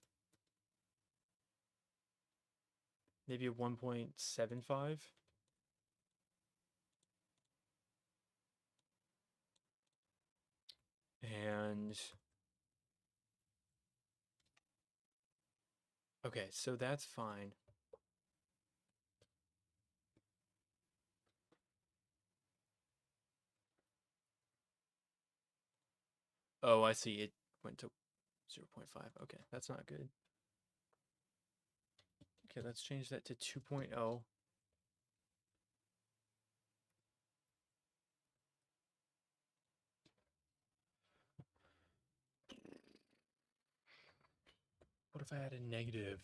Maybe a 1.75. And okay, so that's fine. Oh, I see. It went to 0.5. Okay, that's not good. Okay, let's change that to 2.0. What if I had a negative?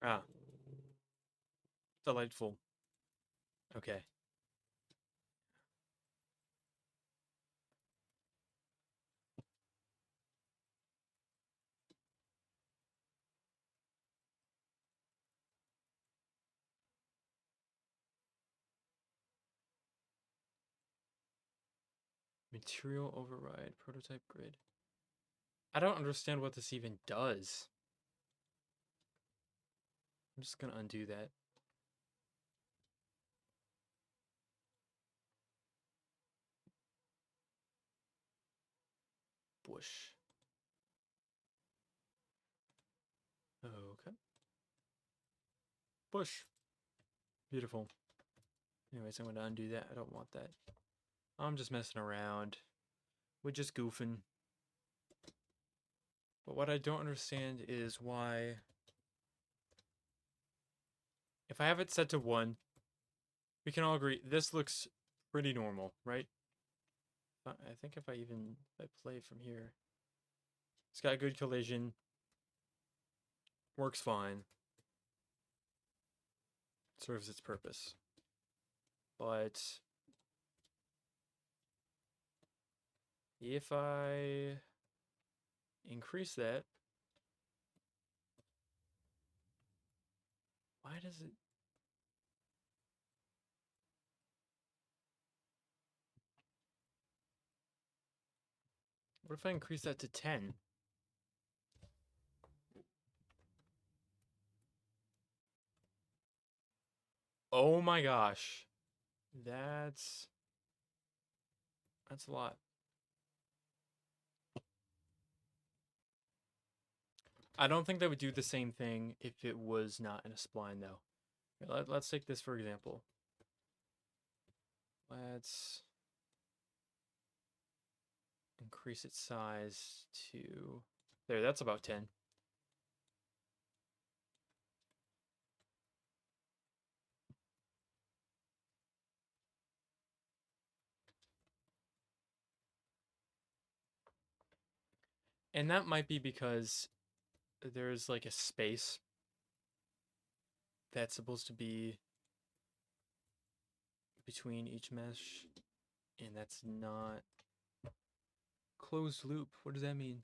Ah, delightful. Okay. Material override, prototype grid. I don't understand what this even does. I'm just gonna undo that. Bush. Okay. Bush. Beautiful. Anyways, I'm gonna undo that. I don't want that. I'm just messing around. We're just goofing. But what I don't understand is why, if I have it set to 1, we can all agree this looks pretty normal, right? I think if I play from here, it's got good collision, works fine, serves its purpose. But if I increase that, why does it? What if I increase that to 10? Oh my gosh. That's a lot. I don't think that would do the same thing if it was not in a spline though. Let's take this for example. Let's increase its size to there, that's about 10. And that might be because there's like a space that's supposed to be between each mesh, and that's not closed loop. What does that mean?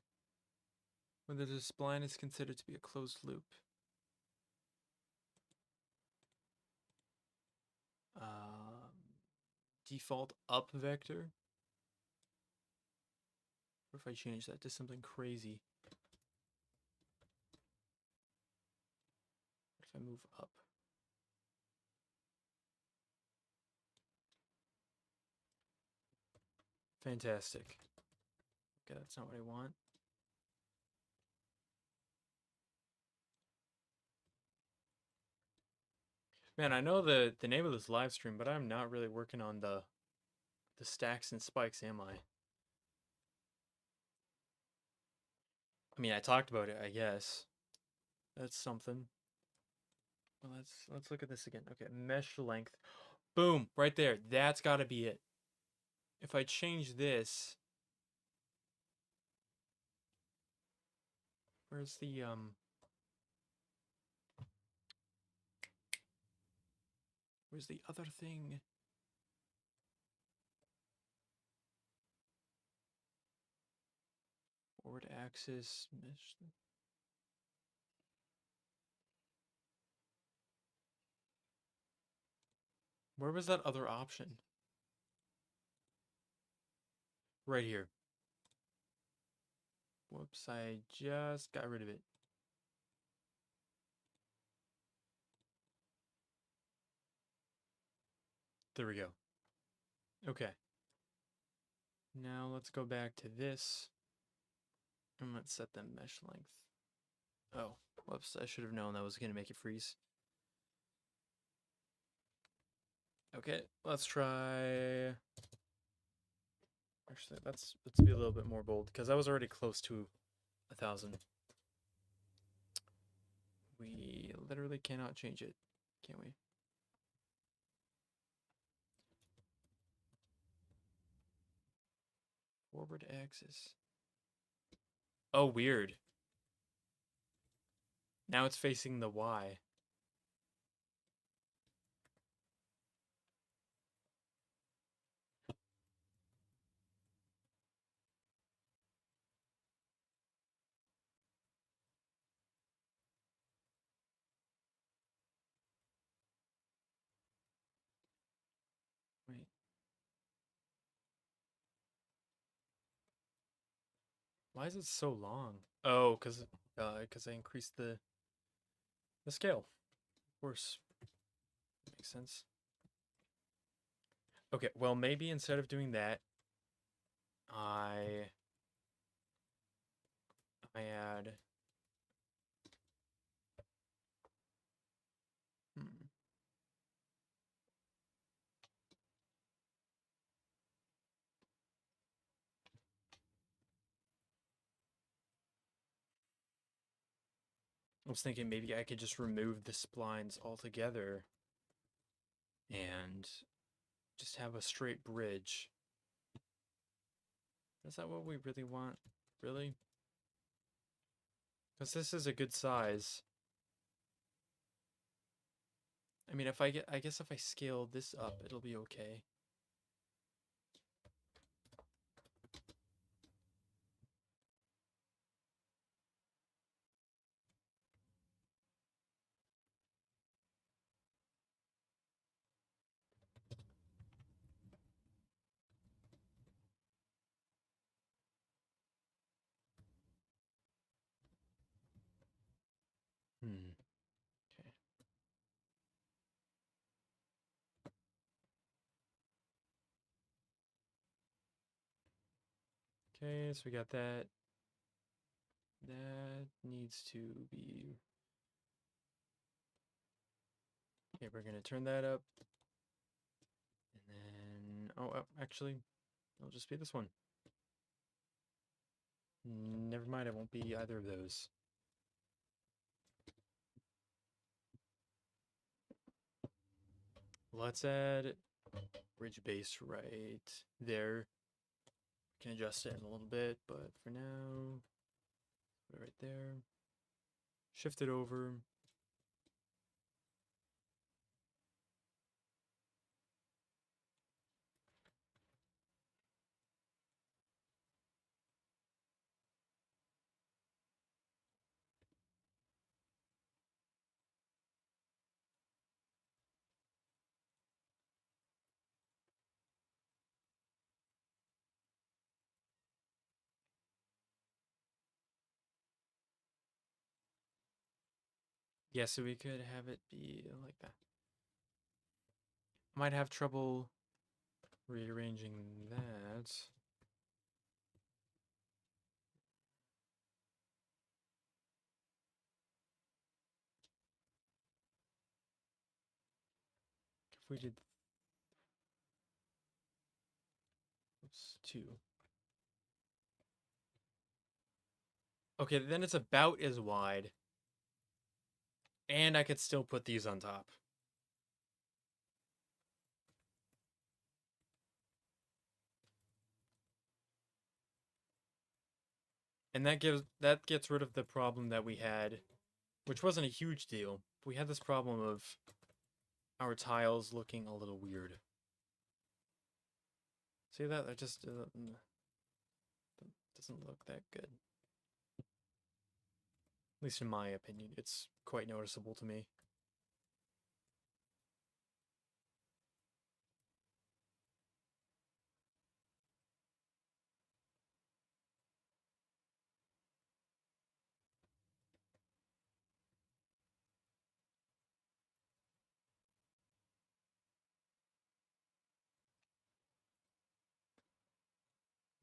Whether the spline is considered to be a closed loop. Default up vector. What if I change that to something crazy? What if I move up? Fantastic. Okay, that's not what I want. Man, I know the name of this live stream, but I'm not really working on the stacks and spikes, am I? I mean, I talked about it, I guess. That's something. Well, let's look at this again. Okay, mesh length. Boom, right there. That's got to be it. If I change this, where's the other thing? Forward axis mesh. Where was that other option? Right here. Whoops, I just got rid of it. There we go. Okay. Now let's go back to this. And let's set the mesh length. Oh, whoops, I should have known that was going to make it freeze. Okay, let's try Actually, let's be a little bit more bold because I was already close to 1,000. We literally cannot change it, can we? Forward axis. Oh, weird. Now it's facing the Y. Wait. Why is it so long? Oh, because I increased the scale. Of course, makes sense. Okay, well maybe instead of doing that, I I add. Hmm. I was thinking maybe I could just remove the splines altogether and just have a straight bridge. Is that what we really want? Really? Because this is a good size. I mean, I guess if I scale this up, it'll be okay. Hmm. Okay. Okay, so we got that. That needs to be. Okay, we're gonna turn that up. And then, actually, it'll just be this one. Never mind, it won't be either of those. Let's add bridge base right there. Can adjust it in a little bit, but for now, put it right there. Shift it over. Yeah, so we could have it be like that. Might have trouble rearranging that. If we did, oops, two. Okay, then it's about as wide. And I could still put these on top. And that gets rid of the problem that we had, which wasn't a huge deal. We had this problem of our tiles looking a little weird. See that? That just doesn't look that good. At least in my opinion, it's quite noticeable to me.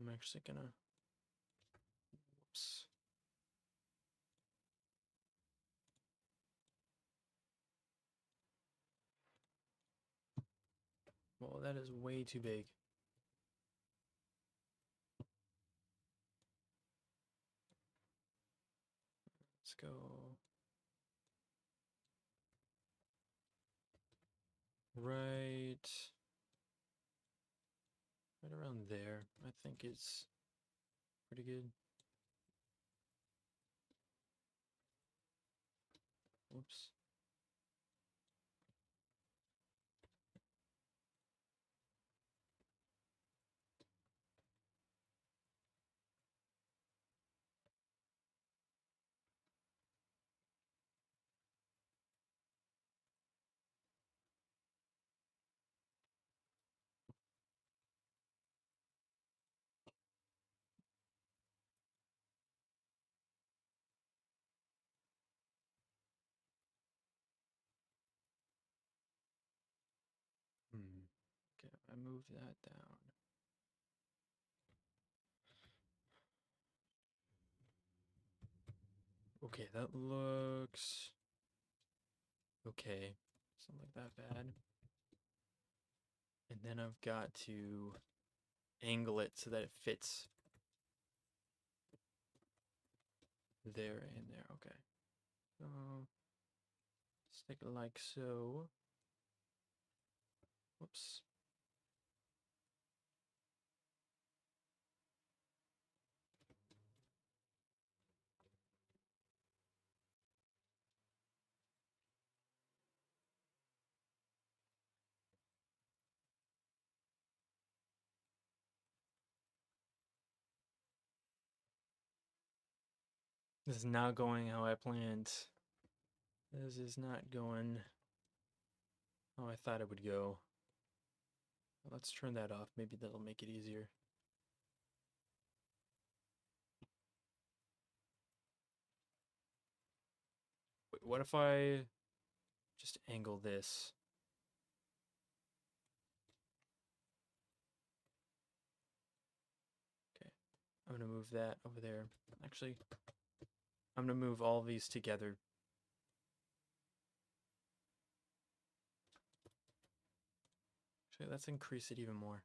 I'm actually gonna, whoops. Well, that is way too big. right around there, I think is pretty good. Whoops. Hmm. Okay, I moved that down. Okay, that looks okay. It's not like that bad. And then I've got to angle it so that it fits there and there. Okay. So stick it like so. Whoops. This is not going how I planned. This is not going how I thought it would go. Let's turn that off. Maybe that'll make it easier. Wait, what if I just angle this? Okay. I'm gonna move that over there. Actually, I'm gonna move all these together. Actually, let's increase it even more.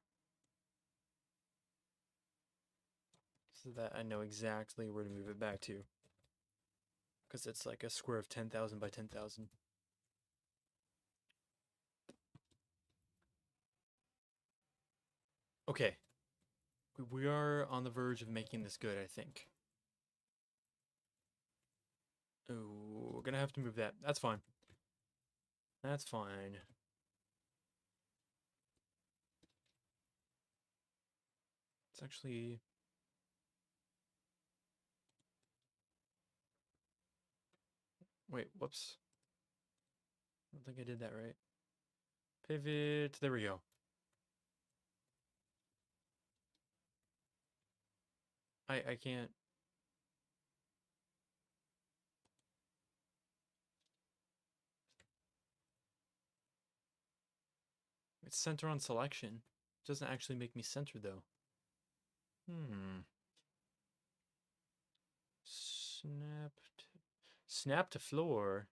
So that I know exactly where to move it back to. Because it's like a square of 10,000 by 10,000. Okay. We are on the verge of making this good, I think. Oh, we're gonna have to move that. That's fine. That's fine. It's actually... Wait, whoops. I don't think I did that right. Pivot. There we go. I can't... It's center on selection. It doesn't actually make me center, though. Snap to... Snap to floor?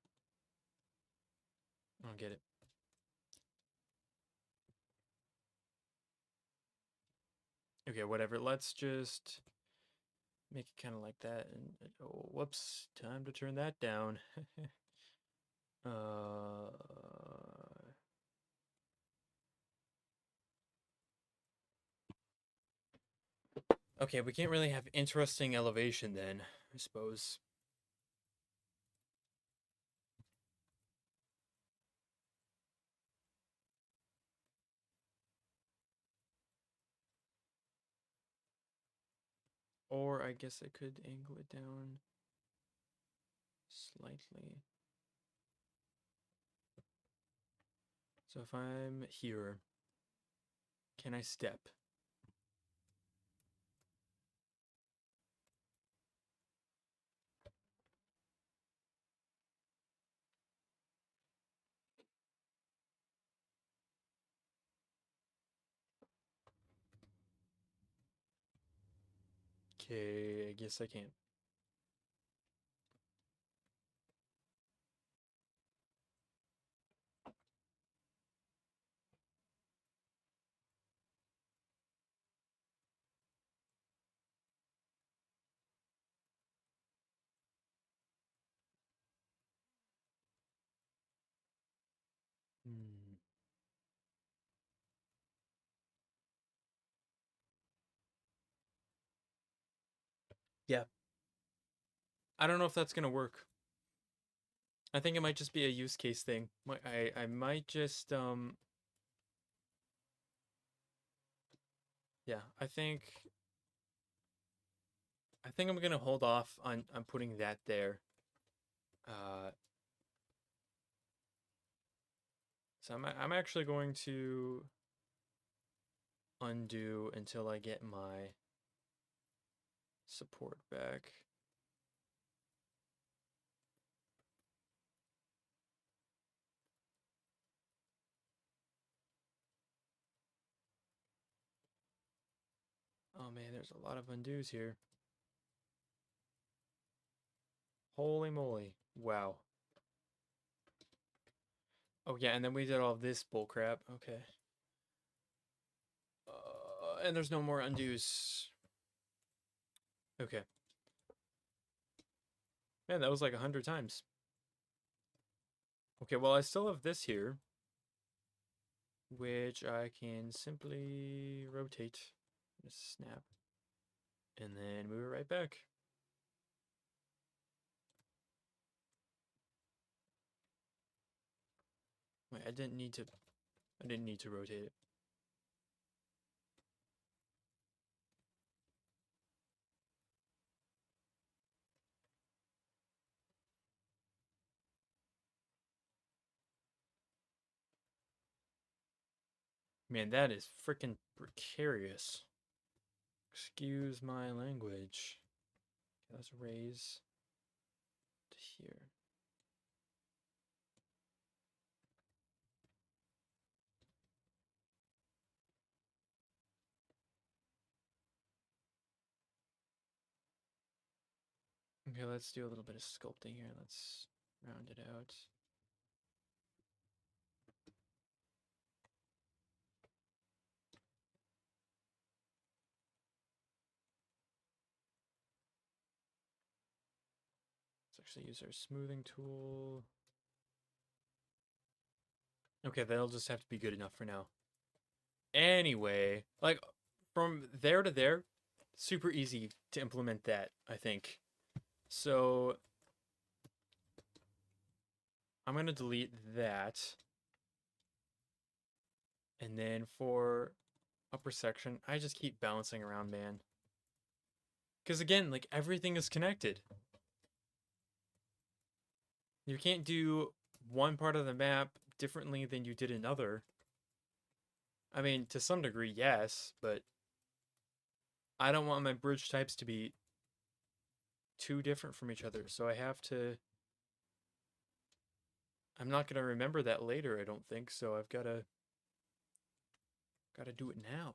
I don't get it. Okay, whatever. Let's just make it kind of like that. And oh, whoops. Time to turn that down. uh... Okay, we can't really have interesting elevation then, I suppose. Or I guess I could angle it down slightly. So if I'm here, can I step? Okay, I guess I can. Hmm. I don't know if that's gonna work. I think it might just be a use case thing. I might just yeah, I think I'm gonna hold off on putting that there. Uh, so I'm actually going to undo until I get my support back. Oh man, there's a lot of undos here. Holy moly. Wow. Oh yeah, and then we did all this bullcrap. Okay. And there's no more undos. Okay. Man, that was like 100 times. Okay, well I still have this here, which I can simply rotate. Just snap. And then move it right back. Wait, I didn't need to rotate it. Man, that is freaking precarious. Excuse my language. Okay, let's raise to here. Okay, let's do a little bit of sculpting here. Let's round it out. Let's actually use our smoothing tool. Okay, that'll just have to be good enough for now. Anyway, like from there to there, super easy to implement that, I think. So I'm going to delete that. And then for upper section, I just keep bouncing around, man. Because again, like everything is connected. You can't do one part of the map differently than you did another. I mean, to some degree, yes, but I don't want my bridge types to be too different from each other. So I have to. I'm not going to remember that later, I don't think. So I've got to do it now.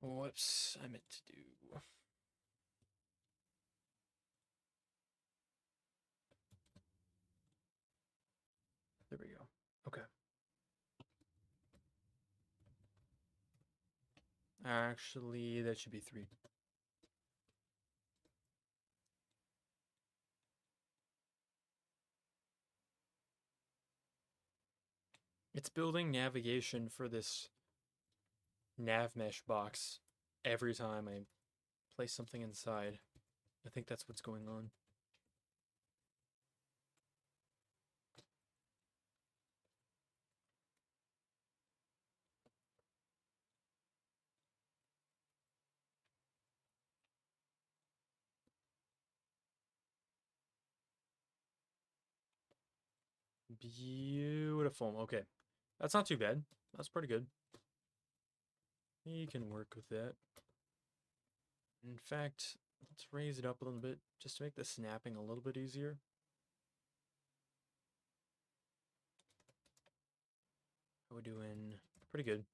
Whoops, I meant to do. There we go. Okay. Actually, that should be 3. It's building navigation for this nav mesh box every time I place something inside. I think that's what's going on. Beautiful. Okay. That's not too bad. That's pretty good. You can work with that. In fact, let's raise it up a little bit just to make the snapping a little bit easier. How we doing? Pretty good.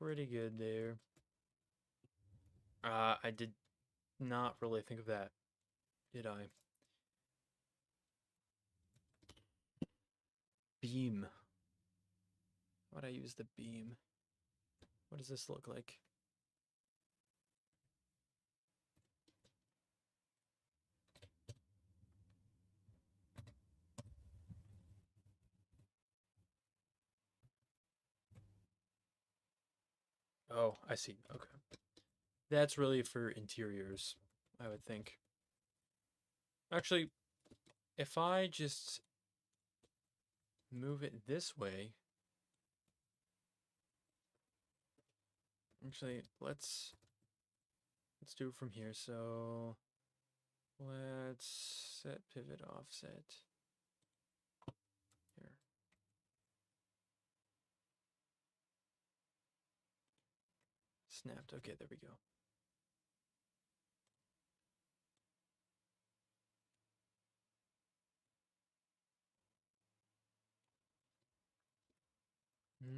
Pretty good there. I did not really think of that, did I? Beam. How would I use the beam? What does this look like? Oh, I see. Okay. That's really for interiors, I would think. Actually, if I just move it this way, actually, let's do it from here. So let's set pivot offset here. Snapped. Okay, there we go. Okay.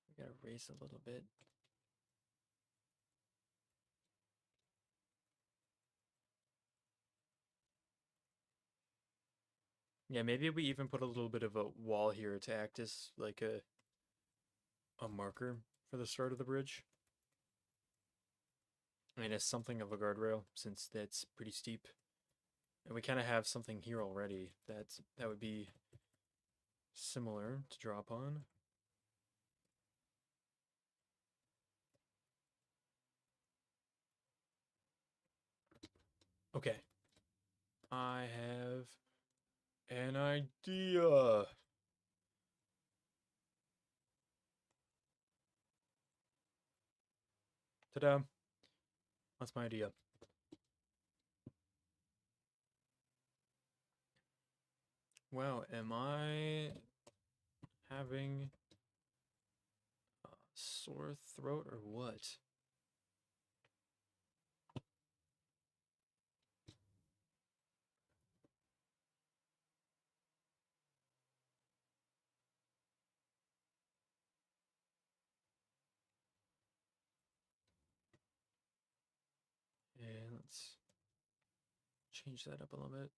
We gotta raise a little bit. Yeah, maybe we even put a little bit of a wall here to act as like a marker for the start of the bridge. I mean, as something of a guardrail, since that's pretty steep. And we kind of have something here already that would be similar to draw upon. Okay. I have an idea. Ta-da. That's my idea. Wow, am I having a sore throat or what? And let's change that up a little bit.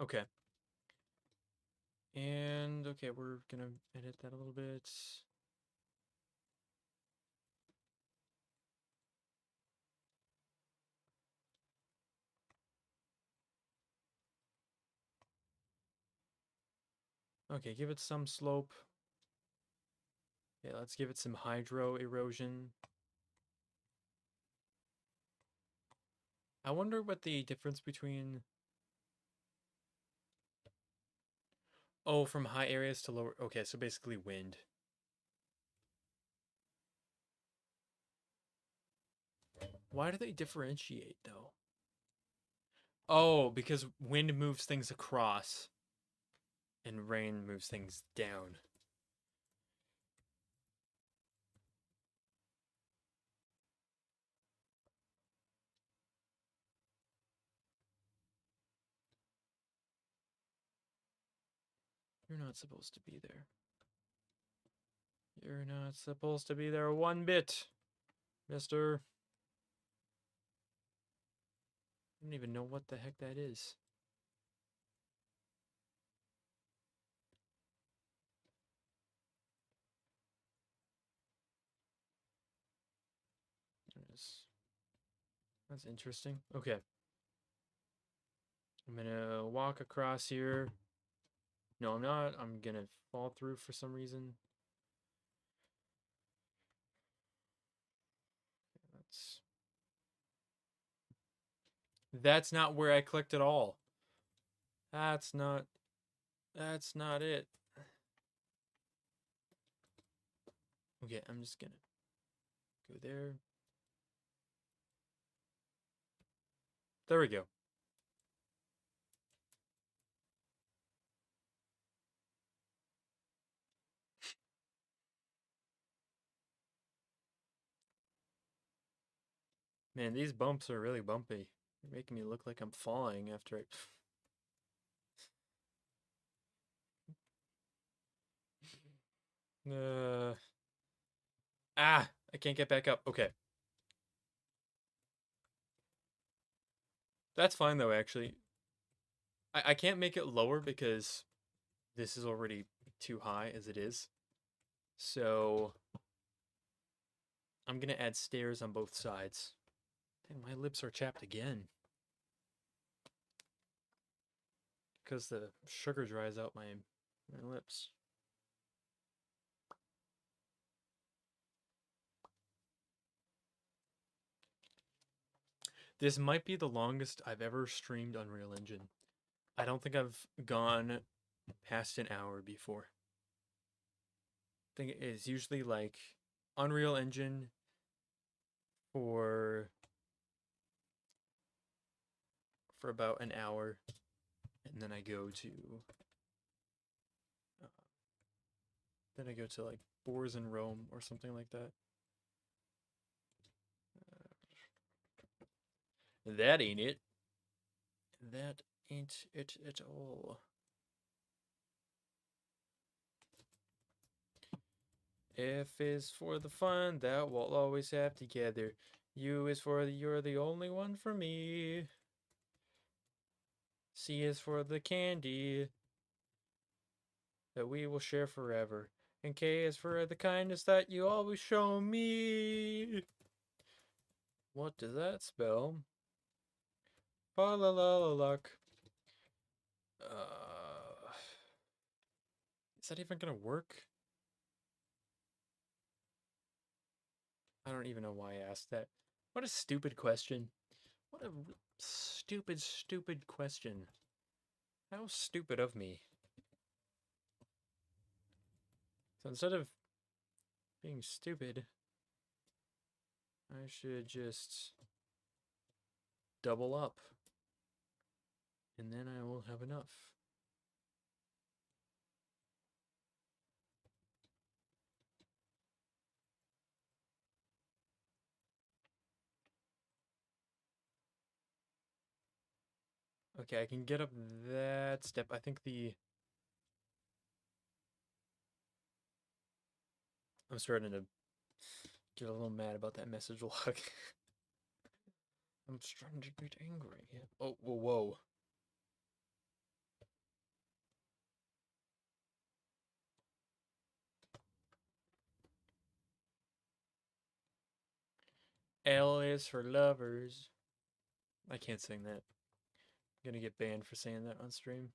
Okay. And okay, we're gonna edit that a little bit. Okay, give it some slope. Yeah, let's give it some hydro erosion. I wonder what the difference between... Oh, from high areas to lower... Okay, so basically wind. Why do they differentiate, though? Oh, because wind moves things across and rain moves things down. You're not supposed to be there. You're not supposed to be there one bit, mister. I don't even know what the heck that is. That's interesting. Okay. I'm gonna walk across here. No, I'm not. I'm gonna fall through for some reason. That's not where I clicked at all. That's not it. Okay, I'm just gonna go there. There we go. Man, these bumps are really bumpy. They're making me look like I'm falling after I... I can't get back up. Okay. That's fine though, actually. I can't make it lower because this is already too high as it is. So I'm gonna add stairs on both sides. Dang, my lips are chapped again. Because the sugar dries out my lips. This might be the longest I've ever streamed Unreal Engine. I don't think I've gone past an hour before. I think it's usually like Unreal Engine for about an hour, and then I go to like Boars in Rome or something like that. That ain't it. That ain't it at all. F is for the fun that we'll always have together. U is for you're the only one for me. C is for the candy that we will share forever. And K is for the kindness that you always show me. What does that spell? Luck. Is that even gonna work? I don't even know why I asked that. What a stupid question. What a stupid, stupid question. How stupid of me. So instead of being stupid, I should just double up. And then I will have enough. Okay, I can get up that step. I think I'm starting to get a little mad about that message log. I'm starting to get angry. Oh, whoa, whoa. L is for lovers. I can't sing that. I'm gonna get banned for saying that on stream.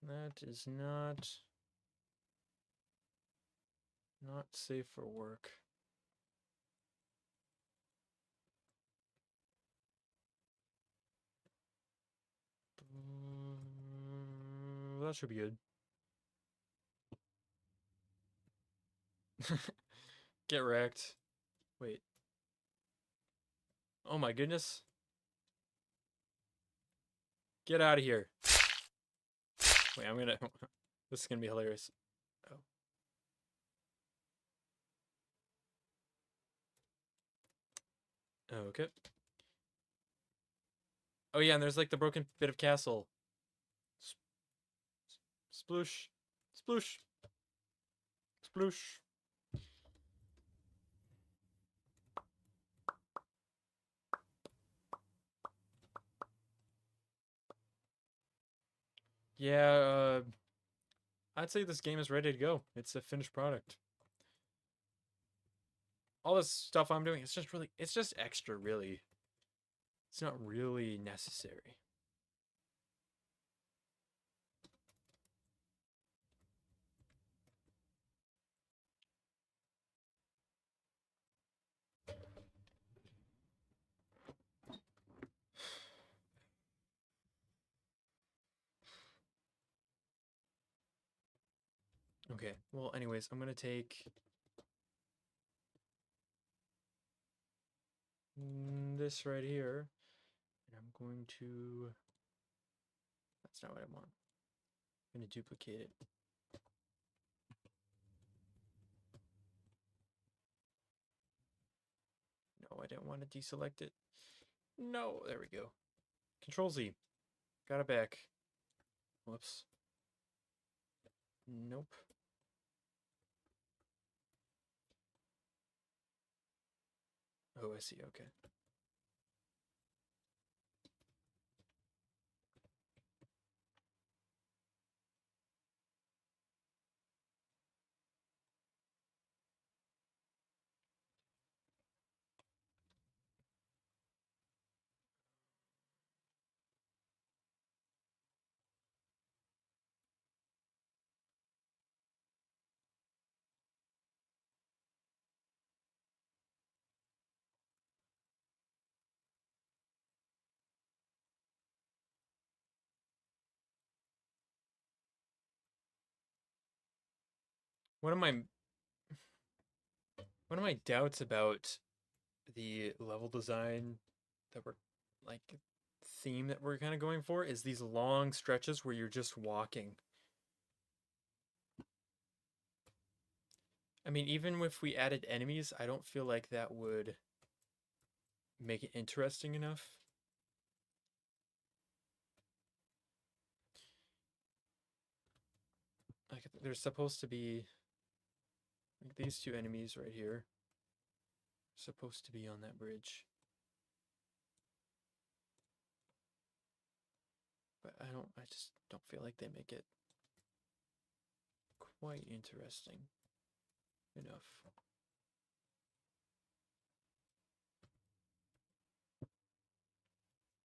That is not safe for work. That should be good. Get wrecked. Wait. Oh my goodness. Get out of here. Wait, I'm gonna... This is gonna be hilarious. Oh. Okay. Oh yeah, and there's like the broken bit of castle. Sploosh. Sploosh. Sploosh. Yeah, I'd say this game is ready to go. It's a finished product. All this stuff I'm doing, it's just extra, really. It's not really necessary. Okay, well, anyways, I'm gonna take this right here, and I'm going to... That's not what I want. I'm gonna duplicate it. No, I didn't want to deselect it. No, there we go. Control Z. Got it back. Whoops. Nope. I see. Okay. One of my one of my doubts about the level design that we're like theme that we're kind of going for is these long stretches where you're just walking. I mean, even if we added enemies, I don't feel like that would make it interesting enough. Like there's supposed to be like these two enemies right here supposed to be on that bridge. But I just don't feel like they make it quite interesting enough.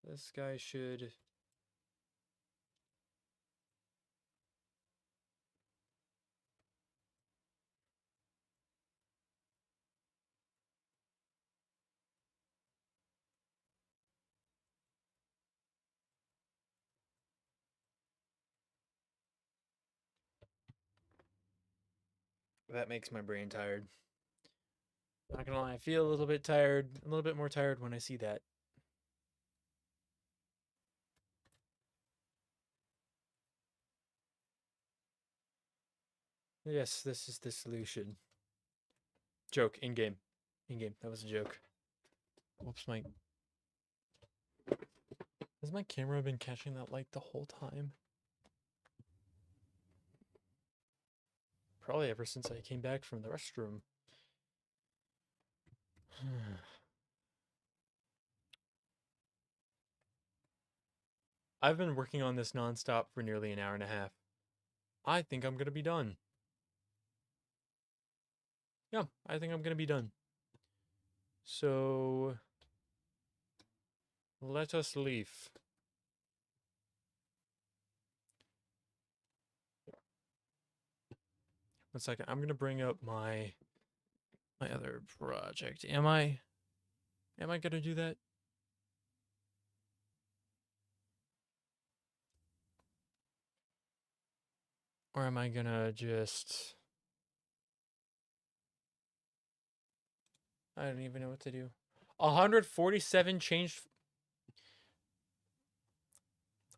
This guy should that makes my brain tired. Not gonna lie, I feel a little bit tired, a little bit more tired when I see that. Yes, this is the solution. Joke, in game. In game, that was a joke. Whoops, my. Has my camera been catching that light the whole time? Probably ever since I came back from the restroom. I've been working on this nonstop for nearly an hour and a half. I think I'm gonna be done. Yeah, I think I'm gonna be done. So let us leave. One second, I'm gonna bring up my other project. Am I gonna do that? Or am I gonna just I don't even know what to do. 147 changed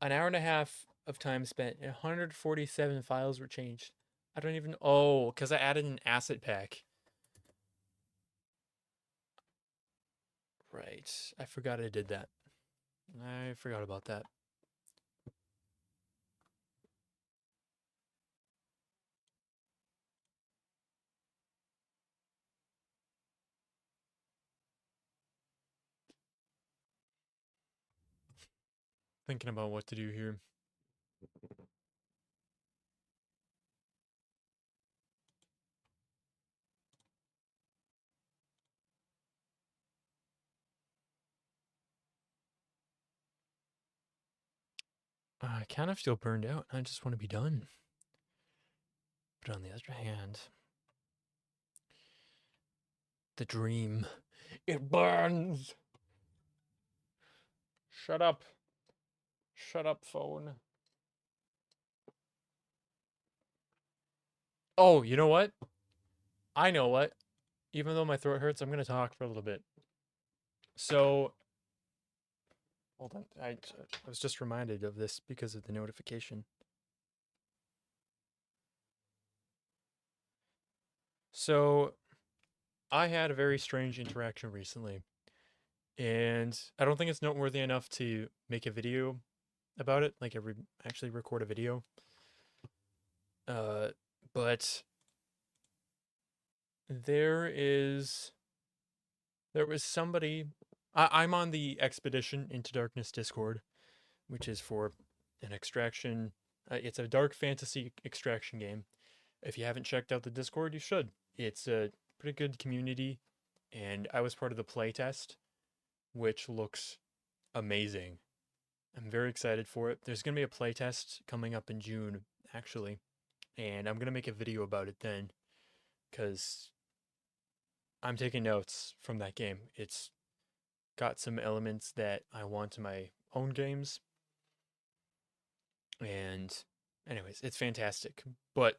an hour and a half of time spent and 147 files were changed. I don't even because I added an asset pack. Right. I forgot I did that. I forgot about that. Thinking about what to do here. I kind of feel burned out. I just want to be done. But on the other hand, the dream, it burns. Shut up. Shut up, phone. Oh, you know what? I know what. Even though my throat hurts, I'm going to talk for a little bit. So, hold on. I was just reminded of this because of the notification. So, I had a very strange interaction recently. And I don't think it's noteworthy enough to make a video about it, like actually record a video. But there is There was somebody. I'm on the Expedition into Darkness Discord, which is for an extraction. It's a dark fantasy extraction game. If you haven't checked out the Discord, you should. It's a pretty good community, and I was part of the playtest, which looks amazing. I'm very excited for it. There's going to be a playtest coming up in June, actually, and I'm going to make a video about it then, because I'm taking notes from that game. It's got some elements that I want in my own games, and anyways, it's fantastic. But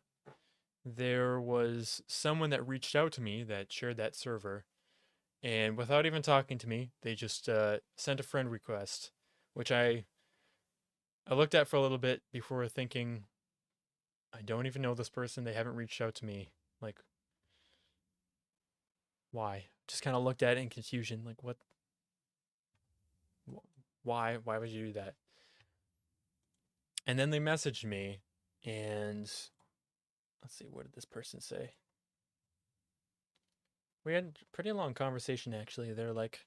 there was someone that reached out to me that shared that server, and without even talking to me, they just sent a friend request, which I looked at for a little bit before thinking, I don't even know this person. They haven't reached out to me. Like, why? Just kind of looked at it in confusion. Like, what? Why? Why would you do that? And then they messaged me, and let's see, what did this person say? We had a pretty long conversation, actually. They're like,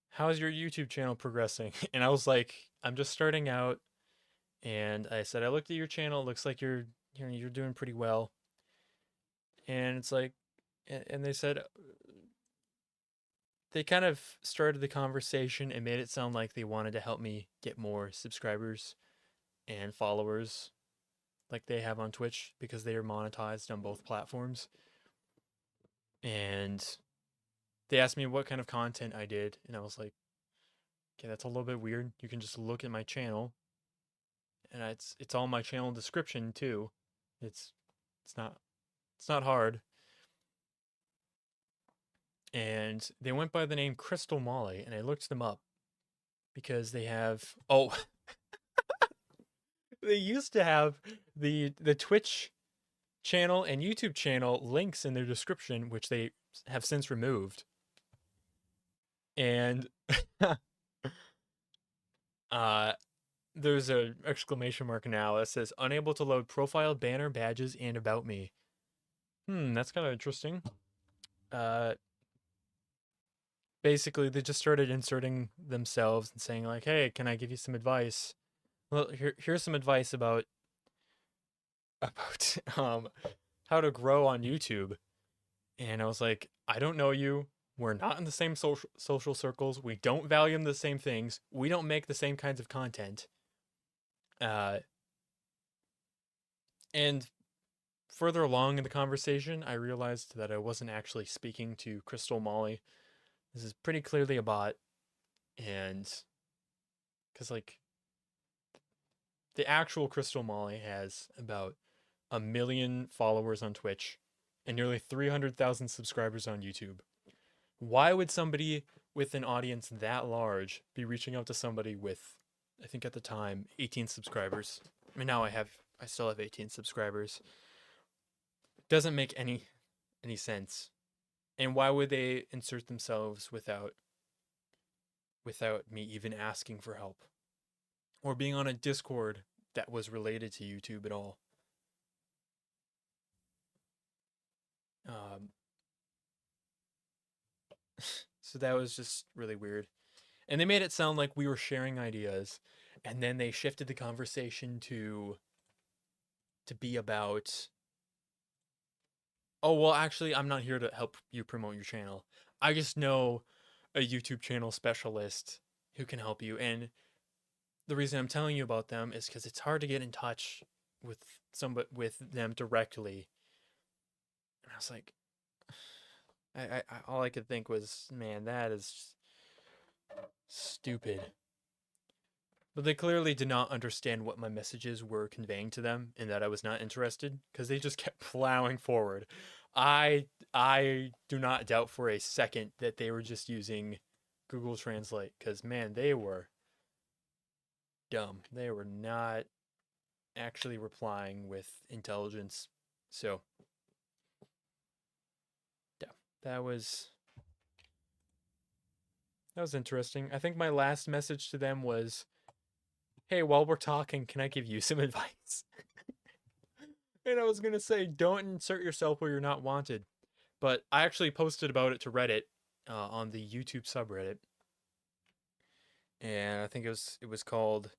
how's your YouTube channel progressing? And I was like, I'm just starting out. And I said, I looked at your channel. It looks like you're doing pretty well. And it's like, and they said, they kind of started the conversation and made it sound like they wanted to help me get more subscribers and followers like they have on Twitch because they are monetized on both platforms. And they asked me what kind of content I did, and I was like, okay, that's a little bit weird. You can just look at my channel, and it's all my channel description too. It's it's not hard. And they went by the name Crystal Molly, and I looked them up because they have they used to have the Twitch channel and YouTube channel links in their description, which they have since removed. And there's a exclamation mark now that says unable to load profile, banner, badges, and about me. That's kind of interesting. Basically they just started inserting themselves and saying like, hey, can I give you some advice? Well, here's some advice about how to grow on YouTube. And I was like, I don't know you. We're not in the same social circles. We don't value the same things. We don't make the same kinds of content. And further along in the conversation, I realized that I wasn't actually speaking to Crystal Molly. This is pretty clearly a bot. And because, like, the actual Crystal Molly has about 1 million followers on Twitch and nearly 300,000 subscribers on YouTube. Why would somebody with an audience that large be reaching out to somebody with, I think at the time, 18 subscribers? I mean, now I still have 18 subscribers. Doesn't make any sense. And why would they insert themselves without me even asking for help or being on a Discord that was related to YouTube at all? So that was just really weird. And they made it sound like we were sharing ideas, and then they shifted the conversation to be about, oh, well, actually, I'm not here to help you promote your channel. I just know a YouTube channel specialist who can help you. And the reason I'm telling you about them is because it's hard to get in touch with with them directly. And I was like, I all I could think was, man, that is stupid. But they clearly did not understand what my messages were conveying to them and that I was not interested because they just kept plowing forward. I do not doubt for a second that they were just using Google Translate because, man, they were dumb. They were not actually replying with intelligence. So, yeah, that was interesting. I think my last message to them was, hey, while we're talking, can I give you some advice? And I was going to say, don't insert yourself where you're not wanted. But I actually posted about it to Reddit, on the YouTube subreddit, and I think it was called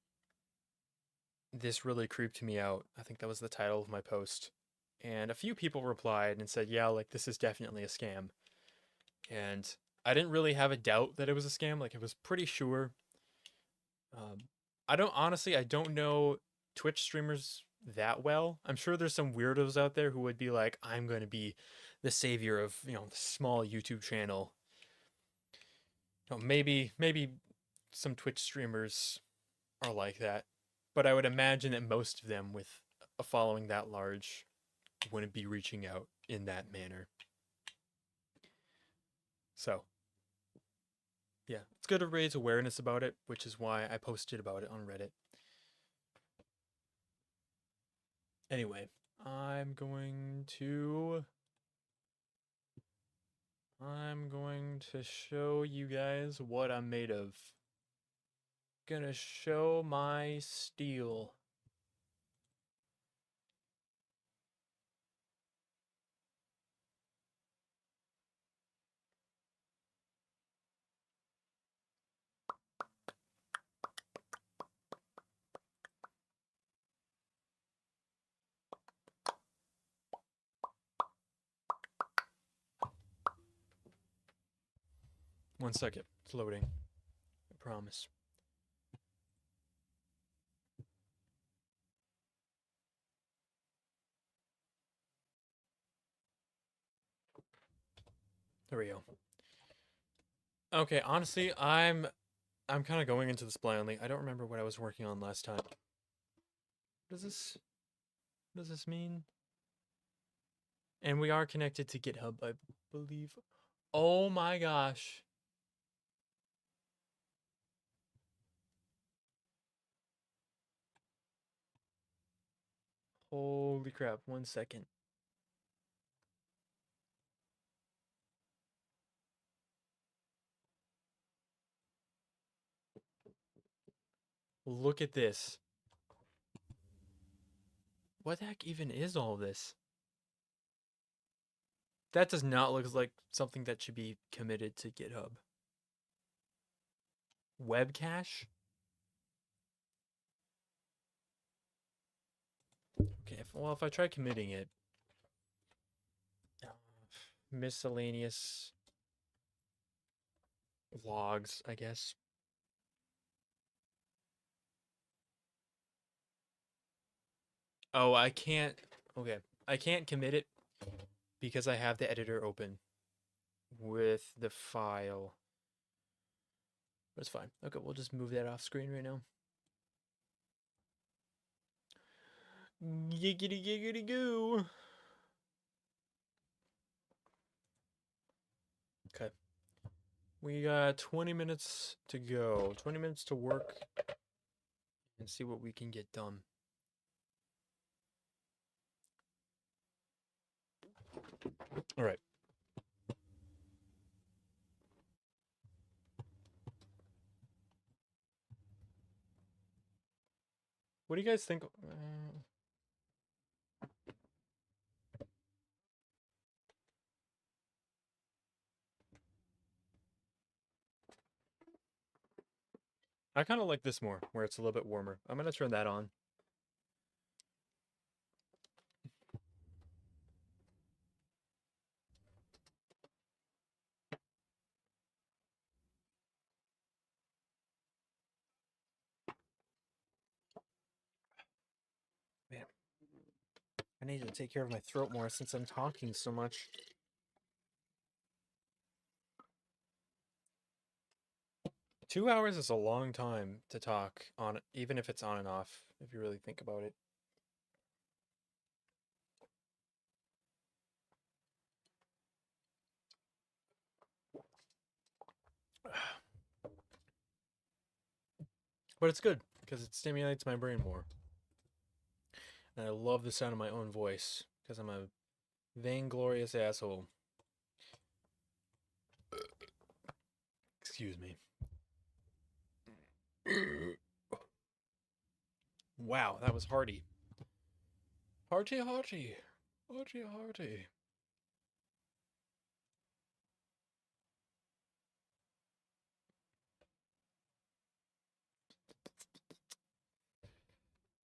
"This Really Creeped Me Out." I think that was the title of my post, and a few people replied and said, "Yeah, like this is definitely a scam." And I didn't really have a doubt that it was a scam. Like I was pretty sure. Um, I don't know Twitch streamers that well. I'm sure there's some weirdos out there who would be like, I'm going to be the savior of, the small YouTube channel. Maybe some Twitch streamers are like that, but I would imagine that most of them with a following that large wouldn't be reaching out in that manner. So, yeah, it's good to raise awareness about it, which is why I posted about it on Reddit. Anyway, I'm going to show you guys what I'm made of. Gonna show my steel. One second, it's loading. I promise. There we go. Okay, honestly, I'm kind of going into this blindly. I don't remember what I was working on last time. Does this what does this mean? And we are connected to GitHub, I believe. Oh my gosh. Holy crap, 1 second. Look at this. What the heck even is all this? That does not look like something that should be committed to GitHub. Web cache? Okay, if I try committing it. Miscellaneous logs, I guess. Oh, I can't. Okay, I can't commit it because I have the editor open with the file. But it's fine. Okay, we'll just move that off screen right now. Giggity giggity goo. Okay. We got 20 minutes to go. 20 minutes to work and see what we can get done. All right. What do you guys think? I kind of like this more, where it's a little bit warmer. I'm going to turn that on. Man, I need to take care of my throat more since I'm talking so much. Two hours is a long time to talk on, even if it's on and off, if you really think about it. But it's good because it stimulates my brain more. And I love the sound of my own voice because I'm a vainglorious asshole. Excuse me. Wow, that was hearty. Hearty, hearty. Hearty, hearty.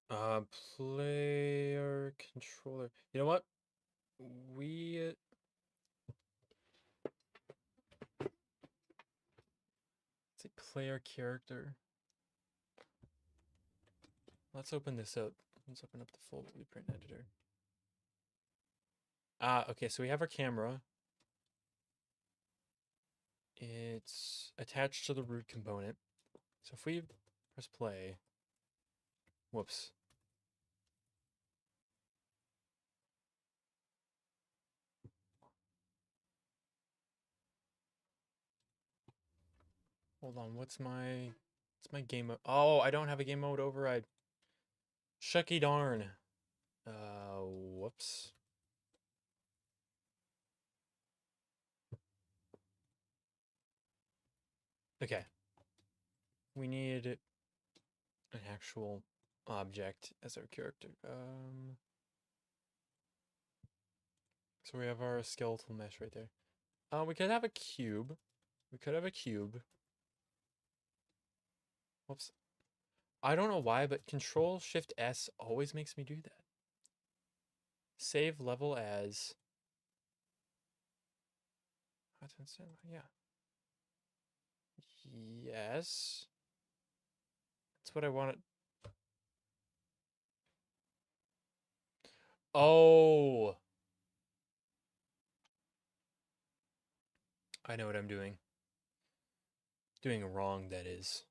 Uh, player controller. You know what? We say player character. Let's open this up. Let's open up the full blueprint editor. Okay, so we have our camera. It's attached to the root component. So if we press play, whoops. Hold on, what's my game mode? Oh, I don't have a game mode override. Shucky darn. Whoops. Okay. We need an actual object as our character. So we have our skeletal mesh right there. We could have a cube. We could have a cube. Whoops. I don't know why, but Control Shift S always makes me do that. Save level as. Yeah. Yes. That's what I wanted. Oh. I know what I'm doing. Doing wrong, that is.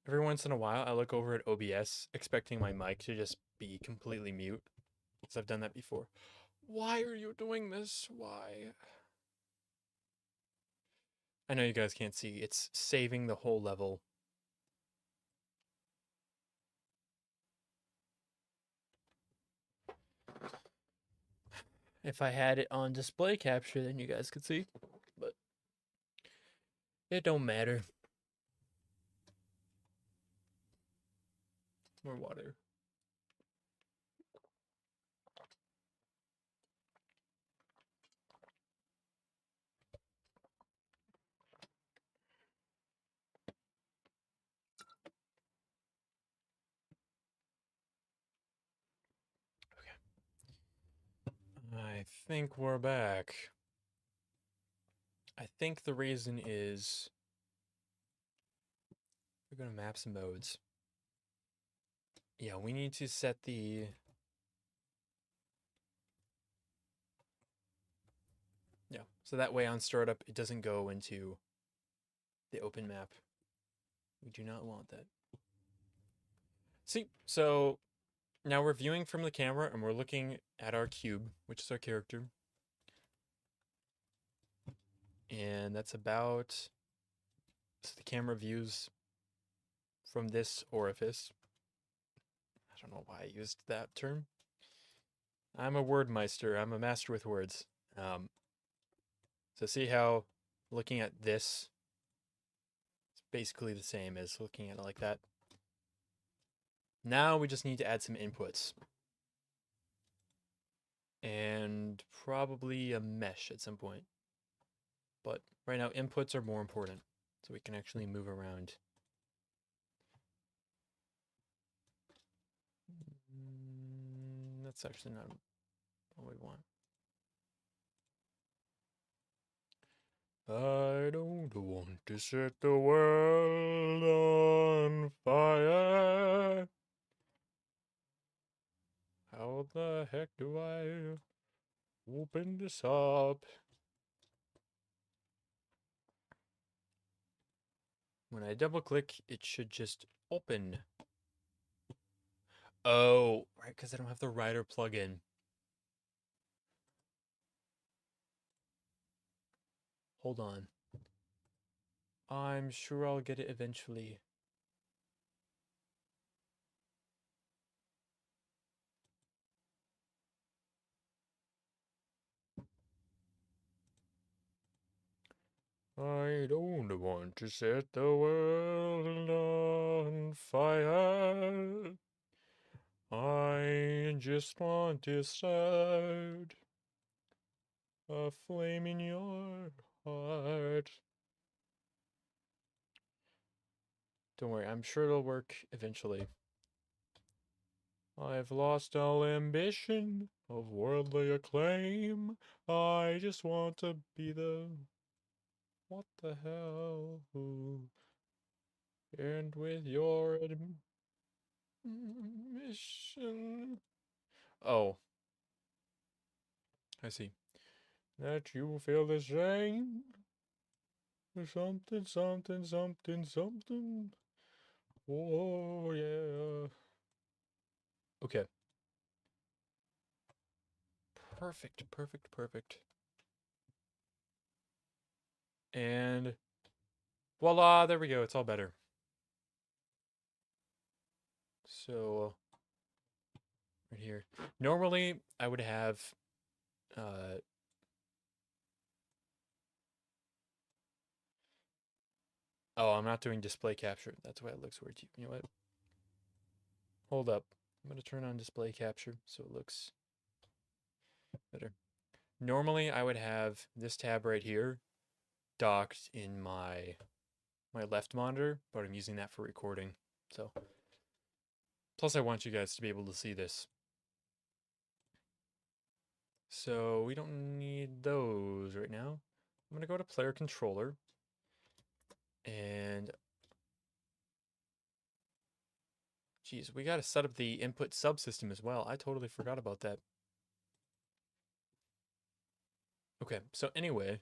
Every once in a while, I look over at OBS expecting my mic to just be completely mute. Because I've done that before. Why are you doing this? Why? I know you guys can't see. It's saving the whole level. If I had it on display capture, then you guys could see. But it don't matter. More water. I think we're back. I think the reason is we're going to maps and modes. Yeah, we need to set the. Yeah, so that way on startup, it doesn't go into the open map. We do not want that. See, so now we're viewing from the camera and we're looking at our cube, which is our character. And that's about. So the camera views from this orifice. I don't know why I used that term. I'm a word meister. I'm a master with words. So see how looking at this is basically the same as looking at it like that. Now we just need to add some inputs. And probably a mesh at some point. But right now inputs are more important. So we can actually move around. That's actually not what we want. I don't want to set the world on fire. How the heck do I open this up? When I double click, it should just open. Oh, right, because I don't have the writer plugin. Hold on. I'm sure I'll get it eventually. I don't want to set the world on fire. I just want to start a flame in your heart. Don't worry, I'm sure it'll work eventually. I've lost all ambition of worldly acclaim. I just want to be the... What the hell? And with your admission... Oh. I see. That you feel the same. Something, something, something, something. Oh, yeah. Okay. Perfect, perfect, perfect. And voila, there we go. It's all better. So, right here. Normally, I would have, oh, I'm not doing display capture. That's why it looks weird. You know what? Hold up. I'm going to turn on display capture so it looks better. Normally, I would have this tab right here docked in my left monitor, but I'm using that for recording. So, plus I want you guys to be able to see this. So we don't need those right now. I'm gonna go to player controller and geez, we gotta set up the input subsystem as well. I totally forgot about that. Okay, so anyway,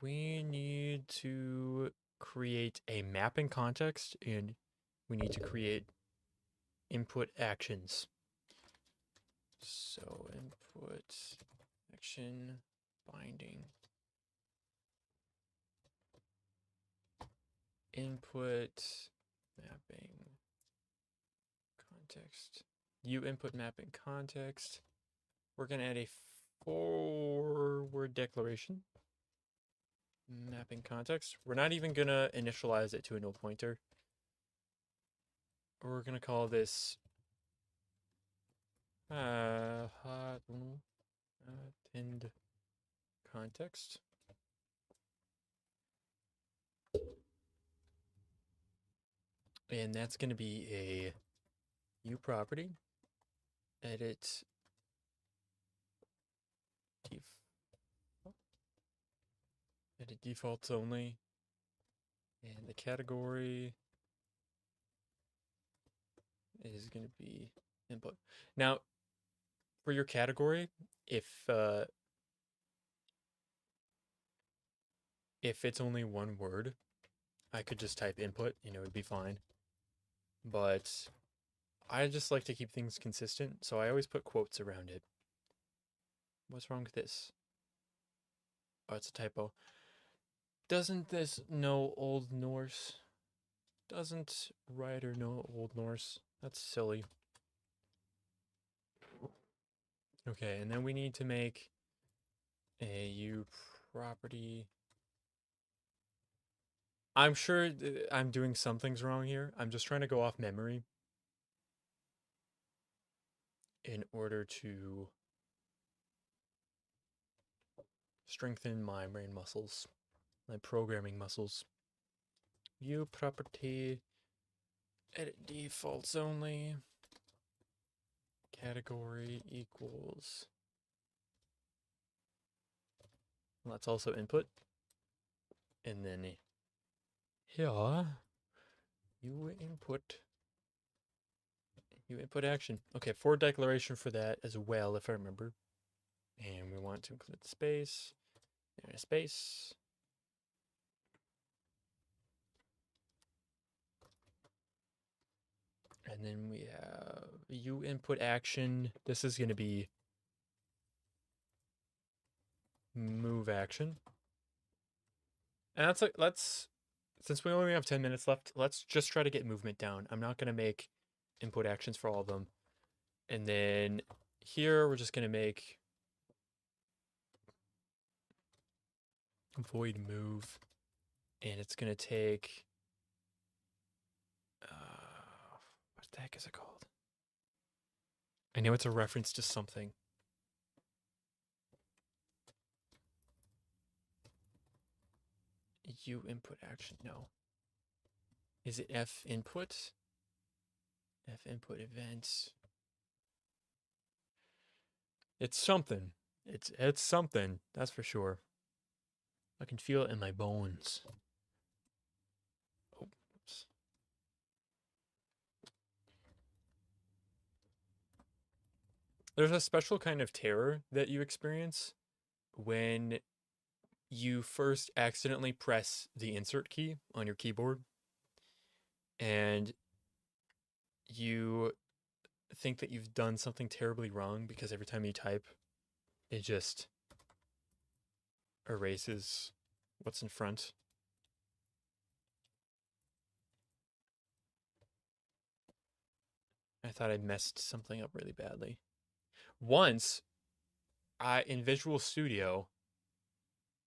we need to create a mapping context and we need to create input actions. So input action binding input mapping context. U input mapping context. We're gonna add a forward declaration. Mapping context. We're not even gonna initialize it to a null pointer. We're gonna call this pinned context. And that's gonna be a U property. Edit defaults only. And the category is going to be input. Now, for your category, if it's only one word, I could just type input, it'd be fine. But I just like to keep things consistent, so I always put quotes around it. What's wrong with this? Oh, it's a typo. Doesn't this know Old Norse? Doesn't writer know Old Norse? That's silly. Okay, and then we need to make a U property. I'm sure I'm doing some things wrong here. I'm just trying to go off memory in order to strengthen my brain muscles, my programming muscles. U property, edit defaults only, category equals. That's also input. And then here, U input action. Okay, forward declaration for that as well, if I remember. And we want to include space and a space. And then we have U input action. This is going to be move action. And that's like, since we only have 10 minutes left, let's just try to get movement down. I'm not going to make input actions for all of them. And then here we're just going to make void move. And it's going to take, what the heck is it called? I know it's a reference to something. U input action? No. Is it F input? F input events. It's something. It's something, that's for sure. I can feel it in my bones. Oh, oops. There's a special kind of terror that you experience when you first accidentally press the insert key on your keyboard and you think that you've done something terribly wrong because every time you type, it just erases what's in front. I thought I messed something up really badly. Once, in Visual Studio,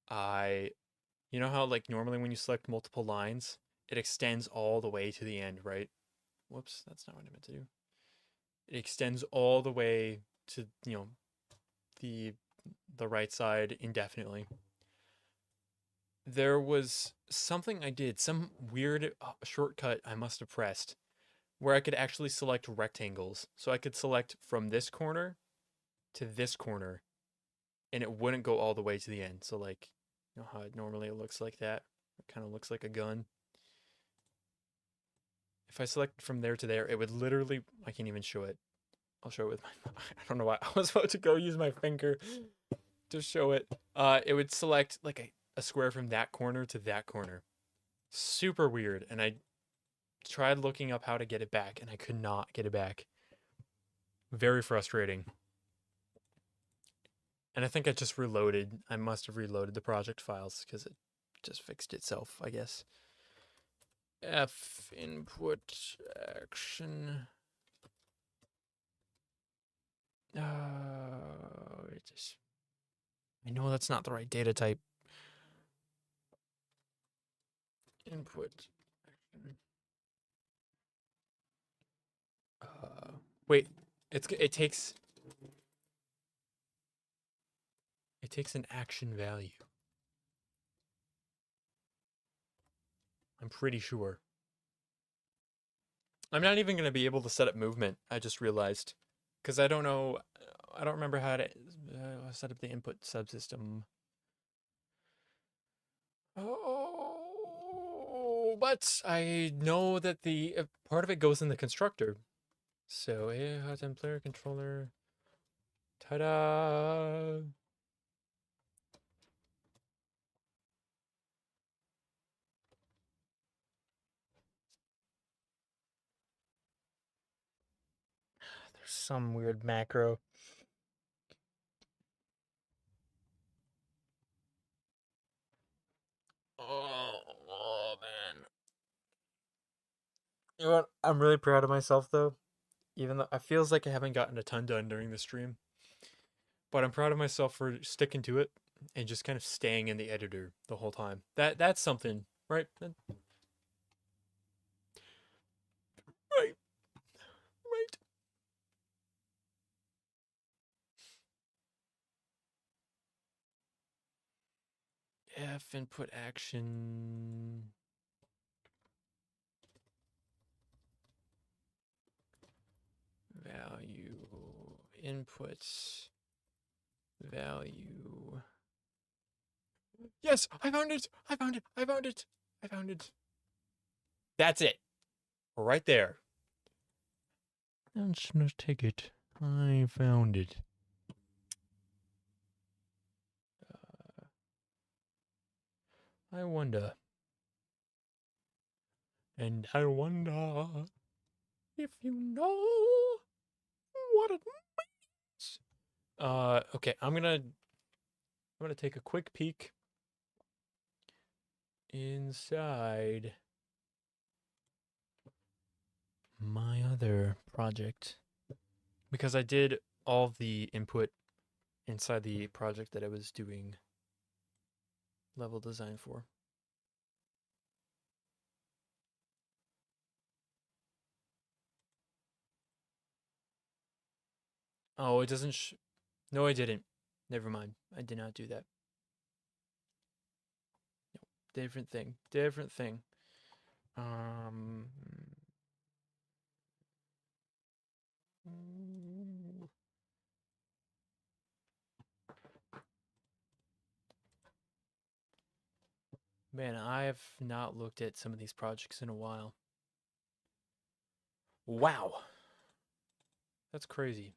you know how like normally when you select multiple lines, it extends all the way to the end, right? Whoops, that's not what I meant to do. It extends all the way to, the right side indefinitely. There was something I did, some weird shortcut I must have pressed where I could actually select rectangles. So I could select from this corner to this corner and it wouldn't go all the way to the end. So like, you know how it normally looks like that? It kind of looks like a gun. If I select from there to there, it would literally, I can't even show it. I'll show it with my, I don't know why. I was about to go use my finger to show it. It would select like a square from that corner to that corner. Super weird. And I tried looking up how to get it back and I could not get it back. Very frustrating. And I think I just reloaded. I must have reloaded the project files because it just fixed itself, I guess. F input action. I know that's not the right data type. Input action. Wait, it takes an action value. I'm pretty sure. I'm not even going to be able to set up movement, I just realized. Because I don't know, I don't remember how to set up the input subsystem. Oh, but I know that the part of it goes in the constructor. So, HotM player controller. Ta-da! There's some weird macro. Oh man. You know what? I'm really proud of myself though. Even though it feels like I haven't gotten a ton done during the stream. But I'm proud of myself for sticking to it and just kind of staying in the editor the whole time. That's something, right? Right. Right. F input action. Value inputs. Value. Yes, I found it. I found it. I found it. I found it. That's it. Right there. Let's not take it. I found it. I wonder. And I wonder if you know what it means. Okay, I'm gonna take a quick peek inside my other project because I did all the input inside the project that I was doing level design for. Oh, it doesn't no, I didn't. Never mind. I did not do that. Different thing. Different thing. Um. Man, I have not looked at some of these projects in a while. Wow. That's crazy.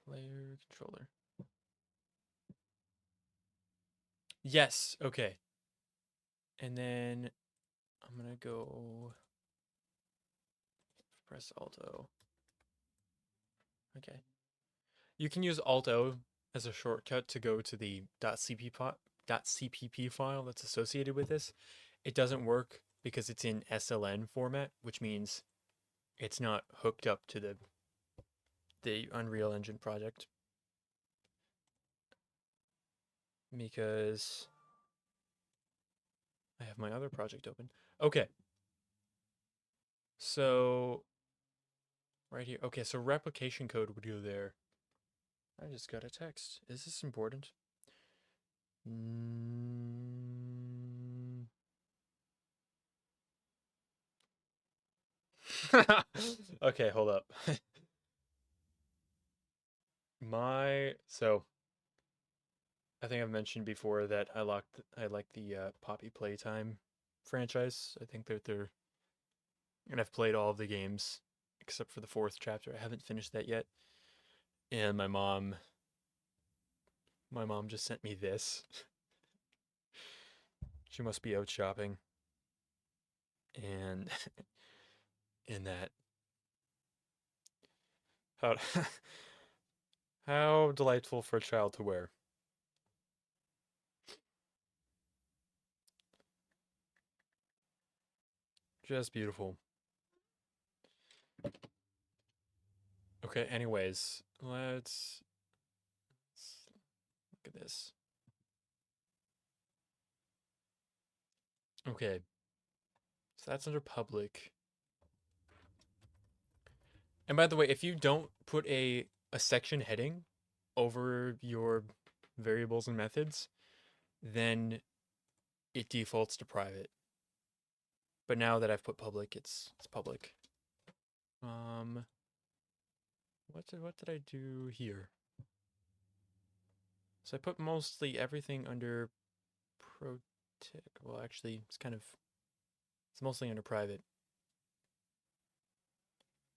Player controller. Yes, okay. And then I'm gonna go press Alt O. Okay. You can use Alt O as a shortcut to go to the .cpp file that's associated with this. It doesn't work because it's in SLN format, which means it's not hooked up to the Unreal Engine project. Because I have my other project open. Okay. So right here. Okay, so replication code would go there. I just got a text. Is this important? Okay, hold up. So I think I've mentioned before that I like the Poppy Playtime franchise. I think they're and I've played all of the games except for the fourth chapter. I haven't finished that yet. And my mom just sent me this. She must be out shopping. And in that how how delightful for a child to wear. Just beautiful. Okay, anyways, let's look at this. Okay, so that's under public. And by the way, if you don't put a section heading over your variables and methods, then it defaults to private. But now that I've put public, it's public. What did I do here? So I put mostly everything under ProTick. Well, actually, it's mostly under private.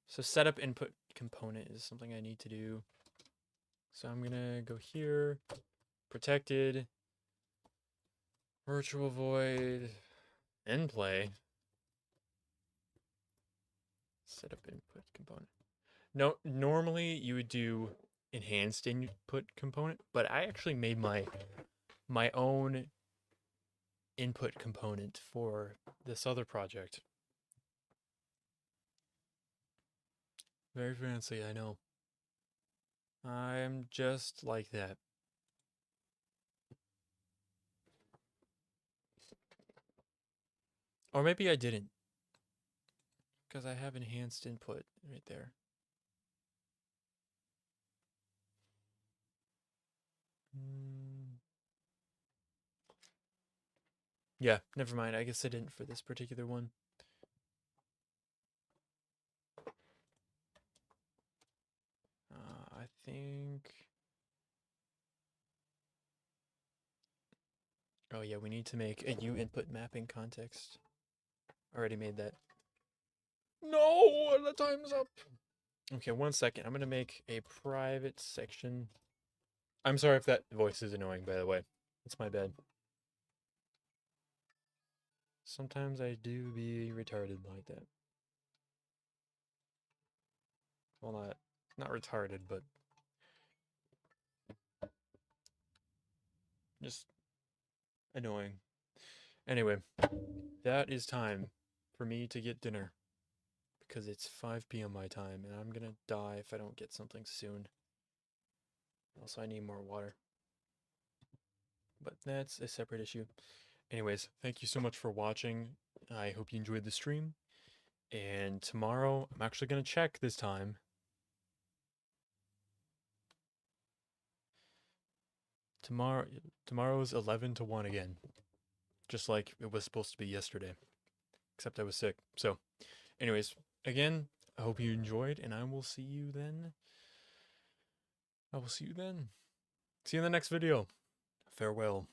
So setup input component is something I need to do. So I'm gonna go here, protected, virtual void, end play, setup input component. No, normally you would do enhanced input component, but I actually made my own input component for this other project. Very fancy, I know. I'm just like that. Or maybe I didn't. Because I have enhanced input right there. Yeah, never mind. I guess I didn't for this particular one. I think... Oh yeah, we need to make a U input mapping context. Already made that. No, the time's up. Okay, 1 second. I'm gonna make a private section. I'm sorry if that voice is annoying, by the way. It's my bad. Sometimes I do be retarded like that. Well, not retarded, but just annoying. Anyway, that is time for me to get dinner because it's 5 p.m. my time and I'm gonna die if I don't get something soon. Also, I need more water. But that's a separate issue. Anyways, thank you so much for watching. I hope you enjoyed the stream. And tomorrow, I'm actually going to check this time. Tomorrow's 11 to 1 again. Just like it was supposed to be yesterday. Except I was sick. So, anyways, again, I hope you enjoyed, and I will see you then. See you in the next video. Farewell.